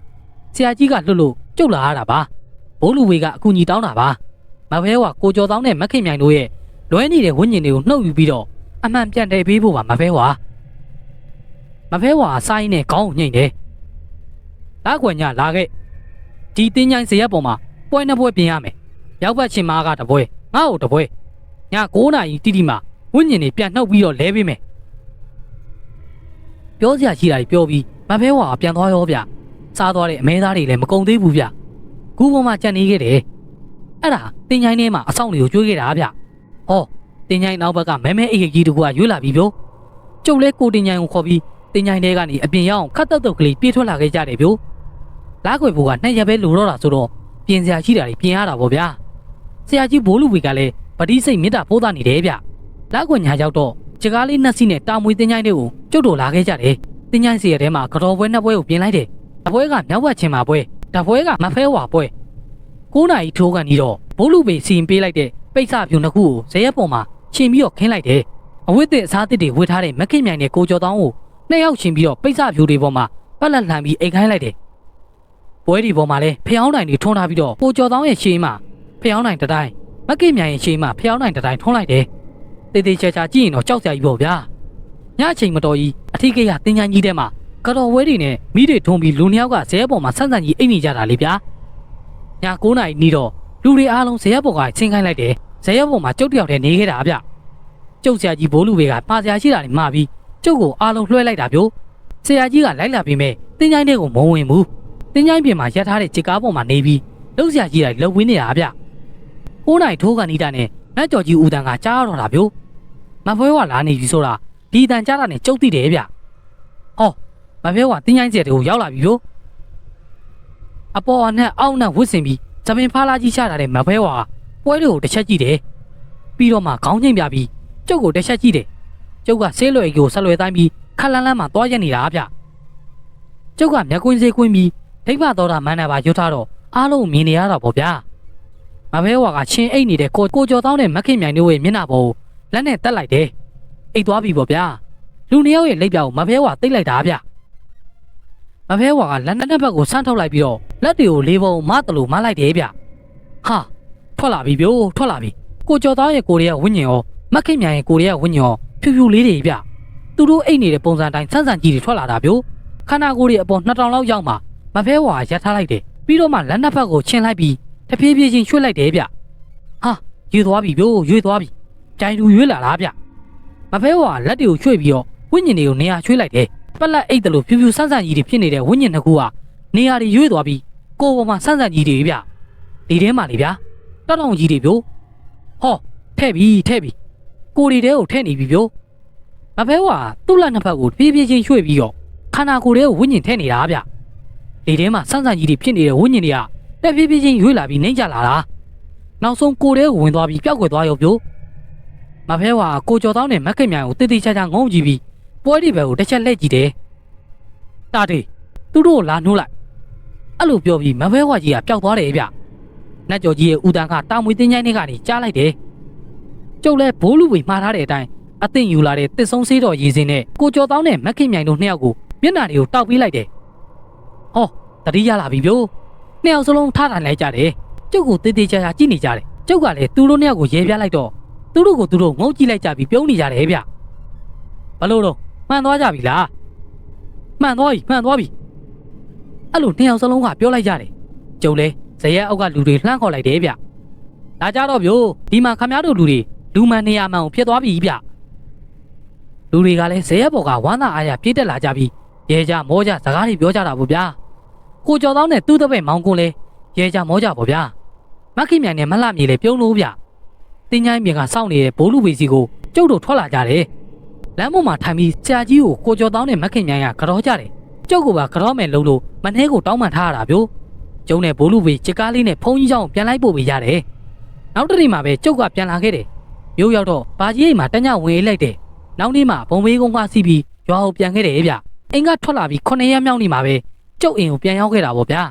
ဆရာကြီးကလွတ်လို့ကျုပ်လာရတာပါဘိုးလူဝေကအကူကြီးတောင်းတာပါမဖဲဝါကိုကြော်တောင်းတဲ့မကိမြိုင်တို့ရဲ့လွဲနေတဲ့ဝိညာဉ်တွေကိုနှုတ်ယူပြီးတော့အမှန်ပြန်တယ်ပေးဖို့ပါမဖဲဝါစားရင်းနဲ့ခေါင်းကိုညှိတယ်လာကွယ်ညလာခဲ့ဒီတင်းချိုင်းဇရက်ပေါ်မှာပွဲနှစ်ပွဲပြင်ရမယ်ရောက်ဘက်ချင်းမားကတပွဲငါ့ကိုတပွဲည9 နာရီတိတိမှာဝိညာဉ်တွေပြန်နှုတ်ပြီးတော့လဲပေးမယ်ပြောစရာရှိတာပြောပြီးမဖဲဝါပြန်သွားရောဗျစားသွားတဲ့အမဲသားတွေလည်းမကုန်သေးဘူးဗျကူပေါ်မှာကြံနေခဲ့တယ်အဲ့ဒါတင်းချိုင်းထဲမှာအဆောင်တွေကိုကျွေးခဲ့တာဗျဟောတင်းချိုင်းနောက်ဘက်ကမဲမဲအိတ်ကြီးတကူကရွေးလာပြီဗျို့ကျုပ်လဲကိုတင်းချိုင်းကိုခေါ်ပြီးတင်းချိုင်းထဲကနေအပြင်ရောက်ခတ်တုတ်ကလေးပြေးထွက်လာခဲ့ကြတယ်ဗျို့လားခွေဘူကနှစ်ရက်ပဲလိုတော့တာဆိုတော့ပြင်စရာရှိတာတွေပြင်ရတာပေါ့ဗျာဆရာကြီးဘိုးလူဝေကလည်းပတိစိတ်မေတ္တာပိုးသားနေတယ်ဗျလားခွေညာရောက်တော့ကြကားလေးနှစ်စီးနဲ့တာမွေတင်းချိုင်းတွေကိုကျုပ်တို့လာခဲ့ကြတယ်တင်းချိုင်းစီရထဲမှာကြော်ပွဲနှစ်ပွဲကိုပြင်လိုက်တယ်တပွဲကမြောက်ဘက်ချင်းမှာပွဲတပွဲကမဖဲဝါပွဲ9 နာရီထိုးကန်ပြီးတော့ဘိုးလူပေစီရင်ပေးလိုက်တဲ့ပိတ်စဖြူနှစ်ခုကိုဇရက်ပေါ်မှာချင်းပြီးတော့ခင်းလိုက်တယ်အဝတ်သစ်အစားသစ်တွေဝတ်ထားတဲ့မခင်မြိုင်နဲ့ကိုကျော်တောင်းကိုနှစ်ယောက်ချင်းပြီးတော့ပိတ်စဖြူတွေပေါ်မှာပတ်လက်လှန်ပြီးအိတ်ခိုင်းလိုက်တယ်ပွဲဒီပေါ်မှာလဲဖျောင်းတိုင်တွေထွန်းထားပြီးတော့ကိုကျော်တောင်းရဲ့ရှေးမှာဖျောင်းတိုင်တစ်တိုင်းမခင်မြိုင်ရဲ့ရှေးမှာဖျောင်းတိုင်တစ်တိုင်းထွန်းလိုက်တယ်တေးသေးချာချာကြည့်ရင်တော့ကြောက်စရာကြီးပေါ့ဗျာညအချိန်မတော်ကြီးအထီးကိရတင်းချိုင်းကြီးထဲမှာကတော်ဝဲတွေနဲ့မိတွေထုံးပြီးလူနှစ်ယောက်ကဇရက်ပေါ်မှာဆန်းဆန်းကြီးအိတ်နေကြတာလေဗျာည9 နာရီနီးတော့လူတွေအားလုံးဇရက်ပေါ်ကချင်းခိုင်းလိုက်တယ်ဇရက်ပေါ်မှာကျုပ်တယောက်တည်းနေခဲ့တာဗျကျုပ်ဆရာကြီးဘိုးလူဘေကပါစရာရှိတာတွေမှာပြီးကျုပ်ကိုအားလုံးလွှဲလိုက်တာဗျို့ဆရာကြီးကလိုက်လာပြီးမဲ့တင်းချိုင်းတဲ့ကိုမုံဝင်ဘူးတင်းချိုင်းပြင်မှာရက်ထားတဲ့ခြေကားပေါ်မှာနေပြီးလှုပ်ဆရာကြီးတွေလှုပ်ဝင်းနေတာဗျ9 နာရီထိုးကန်နေတာနဲ့နတ်ကြော်ကြီးဦးတန်ကကြားတော့တာဗျို့မဖွဲဝါလာနေပြီဆိုတာဒီတန်ကြားတာနဲ့ကျုပ်သိတယ်ဗျဟောမဖဲဝါတင်းချိုင်းကျဲတွေကိုရောက်လာပြီလို့အပေါ်အနဲ့အောက်နဲ့ဝစ်စင်ပြီးသမင်ဖားလာကြီးချတာတဲ့မဖဲဝါပွဲတွေကိုတစ်ချက်ကြည့်တယ်ပြီးတော့မှခေါင်းချင်းပြပြီးကျုပ်ကိုတစ်ချက်ကြည့်တယ်ကျုပ်ကဆေးလွယ်ကိုဆက်လွယ်တိုင်းပြီးခက်လန်းလန်းမှသွားရက်နေတာဗျကျုပ်ကမျက်ကွင်းစေးကွင်းပြီးဒိဗ္ဗတော်တာမန္တပါရွတ်ထားတော့အားလုံးမြင်နေရတာပေါ့ဗျာမဖဲဝါကချင်းအိတ်နေတဲ့ကိုကျော်တောင်းတဲ့မခင်မြိုင်တို့ရဲ့မျက်နှာပေါ်လက်နဲ့တက်လိုက်တယ်အိတ်သွားပြီပေါ့ဗျာလူနှစ်ယောက်ရဲ့လက်ပြာကိုမဖဲဝါတိတ်လိုက်တာဗျမဖဲဝါကလက်နှစ်ဘက်ကိုဆန်းထုတ်လိုက်ပြီးတော့လက်တွေကိုလေးပုံမတလို့မလိုက်တယ်ဗျဟာထွက်လာပြီဗျို့ထွက်လာပြီကိုကျော်သားရဲ့ကိုရဲဝင်းညင်ရောမခင်မြိုင်ရဲ့ကိုရဲဝင်းညင်ရောဖြူဖြူလေးတွေဗျသူတို့အိတ်နေတဲ့ပုံစံတိုင်းဆန်းဆန်းကြီးတွေထွက်လာတာဗျို့ခန္ဓာကိုယ်တွေအပေါ်2000လောက်ရောက်မှမဖဲဝါရက်ထားလိုက်တယ်ပြီးတော့မှလက်နှစ်ဘက်ကိုချင်းလိုက်ပြီးတဖြည်းဖြည်းချင်းရွှေ့လိုက်တယ်ဗျဟာရွေသွားပြီဗျို့ရွေသွားပြီကြိုင်လူရွေလာလားဗျမဖဲဝါလက်တွေကိုရွှေ့ပြီးတော့ဝင်းညင်တွေကိုနေရာရွှေ့လိုက်တယ်ပက်လက်အိတ်တလို့ဖြူဖြူဆန်းဆန်းကြီးတွေဖြစ်နေတဲ့ဝင်းညင်တစ်ခုကနေရာတွေရွေ့သွားပြီးကိုယ်ပေါ်မှာဆန်းဆန်းကြီးတွေဗျ ဒီထဲမှာလေဗျာတောက်တောင်ကြီးတွေဗျို့ဟောထဲ့ပြီကိုရီတဲကိုထဲ့နေပြီဗျို့မဖဲဝါသူ့လက်နှစ်ဖက်ကိုပြေးပြေးချင်းရွှေ့ပြီးတော့ခန္ဓာကိုယ်ထဲကိုဝိညာဉ်ထဲ့နေတာဗျဒီထဲမှာစန်းစန်းကြီးတွေဖြစ်နေတဲ့ဝိညာဉ်တွေကတက်ပြေးပြေးချင်းရွေ့လာပြီးနှိမ့်ကြလာတာနောက်ဆုံးကိုယ်ထဲကိုဝင်သွားပြီးပျောက်ကွယ်သွားရောဗျို့မဖဲဝါကိုကျော်တောင်းနဲ့မက်ခင်မြိုင်ကိုတိတိကျကျငုံကြည့်ပြီးပွဲဒီဘက်ကိုတစ်ချက်လှည့်ကြည့်တယ်တာတေသူတို့ကိုလာနှိုးလိုက်အဲ့လိုပြောပြီးမဖဲဝါကြီးကပျောက်သွားတယ်ဗျနတ်ကျော်ကြီးရဲ့ဦးတန်းကတာမွေတင်းချိုင်းတွေကနေကြားလိုက်တယ်ကျုပ်လဲဘိုးလူဝေမှားထားတဲ့အတိုင်းအသိယူလာတဲ့တစ်ဆုံးဆေးတော်ရည်စင်းနဲ့ကိုကျော်တောင်းနဲ့မက်ခင်မြိုင်တို့နှစ်ယောက်ကိုမျက်နှာတွေကိုတောက်ပေးလိုက်တယ်ဟောတတိယလာပြီဗျို့နှစ်ယောက်စလုံးထားထိုင်လိုက်ကြတယ်ကျုပ်ကိုတေးသေးချာချာကြည့်နေကြတယ်ကျုပ်ကလည်းသူတို့နှစ်ယောက်ကိုရဲပြလိုက်တော့သူတို့ကိုသူတို့ငုံကြည့်လိုက်ကြပြီးပြုံးနေကြတယ်ဗျဘလို့တော့မှန်သွားကြပြီလားမှန်သွားပြီအဲ့လိုနှစ်ယောက်စလုံးကပြောလိုက်ကြတယ်ကျုပ်လဲဇရက်အောက်ကလူတွေလှမ်းခေါ်လိုက်တယ်ဗျဒါကြတော့ဗျို့ဒီမှာခမည်းတော်လူတွေလူမှန်နေရာမှန်ကိုဖြစ်သွားပြီဗျလူတွေကလည်းဇရက်ဘော်ကဝမ်းသာအားရပြေးတက်လာကြပြီးရဲကြမောကြစကားတွေပြောကြတာပေါ့ဗျာကိုကျော်တောင်းနဲ့သူ့တပည့်မောင်ကွန်းလဲရဲကြမောကြပေါ့ဗျာမက်ခင်မြိုင်နဲ့မလှမြေလဲပြုံးလို့ဗျတင်းချိုင်းမြေကစောင့်နေတဲ့ဘိုးလူပေစီကိုကျုပ်တို့ထွက်လာကြတယ်လမ်းပေါ်မှာထိုင်ပြီးဆရာကြီးကိုကိုကျော်တောင်းနဲ့မက်ခင်မြိုင်ကကြောကြတယ်ကျုပ်ကပါကြောမယ်လို့မနှဲကိုတောင်းပန်ထားရတာဗျို့ကျုံနဲ့ဘိုးလူပေချစ်ကားလေးနဲ့ဖုန်းကြီးချောင်းပြန်လိုက်ပို့ပေးရတယ်နောက်တနေ့မှပဲကျုပ်ကပြန်လာခဲ့တယ်မြို့ရောက်တော့ဘာကြီးအိမ်မှာတညဝင်လိုက်တယ်နောက်နေ့မှဘုံဘေးကုန်းကစီးပြီးရွာကိုပြန်ခဲ့တယ်ဗျအိမ်ကထွက်လာပြီး9ရက်မြောက်နေ့မှာပဲကျုပ်အိမ်ကိုပြန်ရောက်ခဲ့တာပေါ့ဗျာ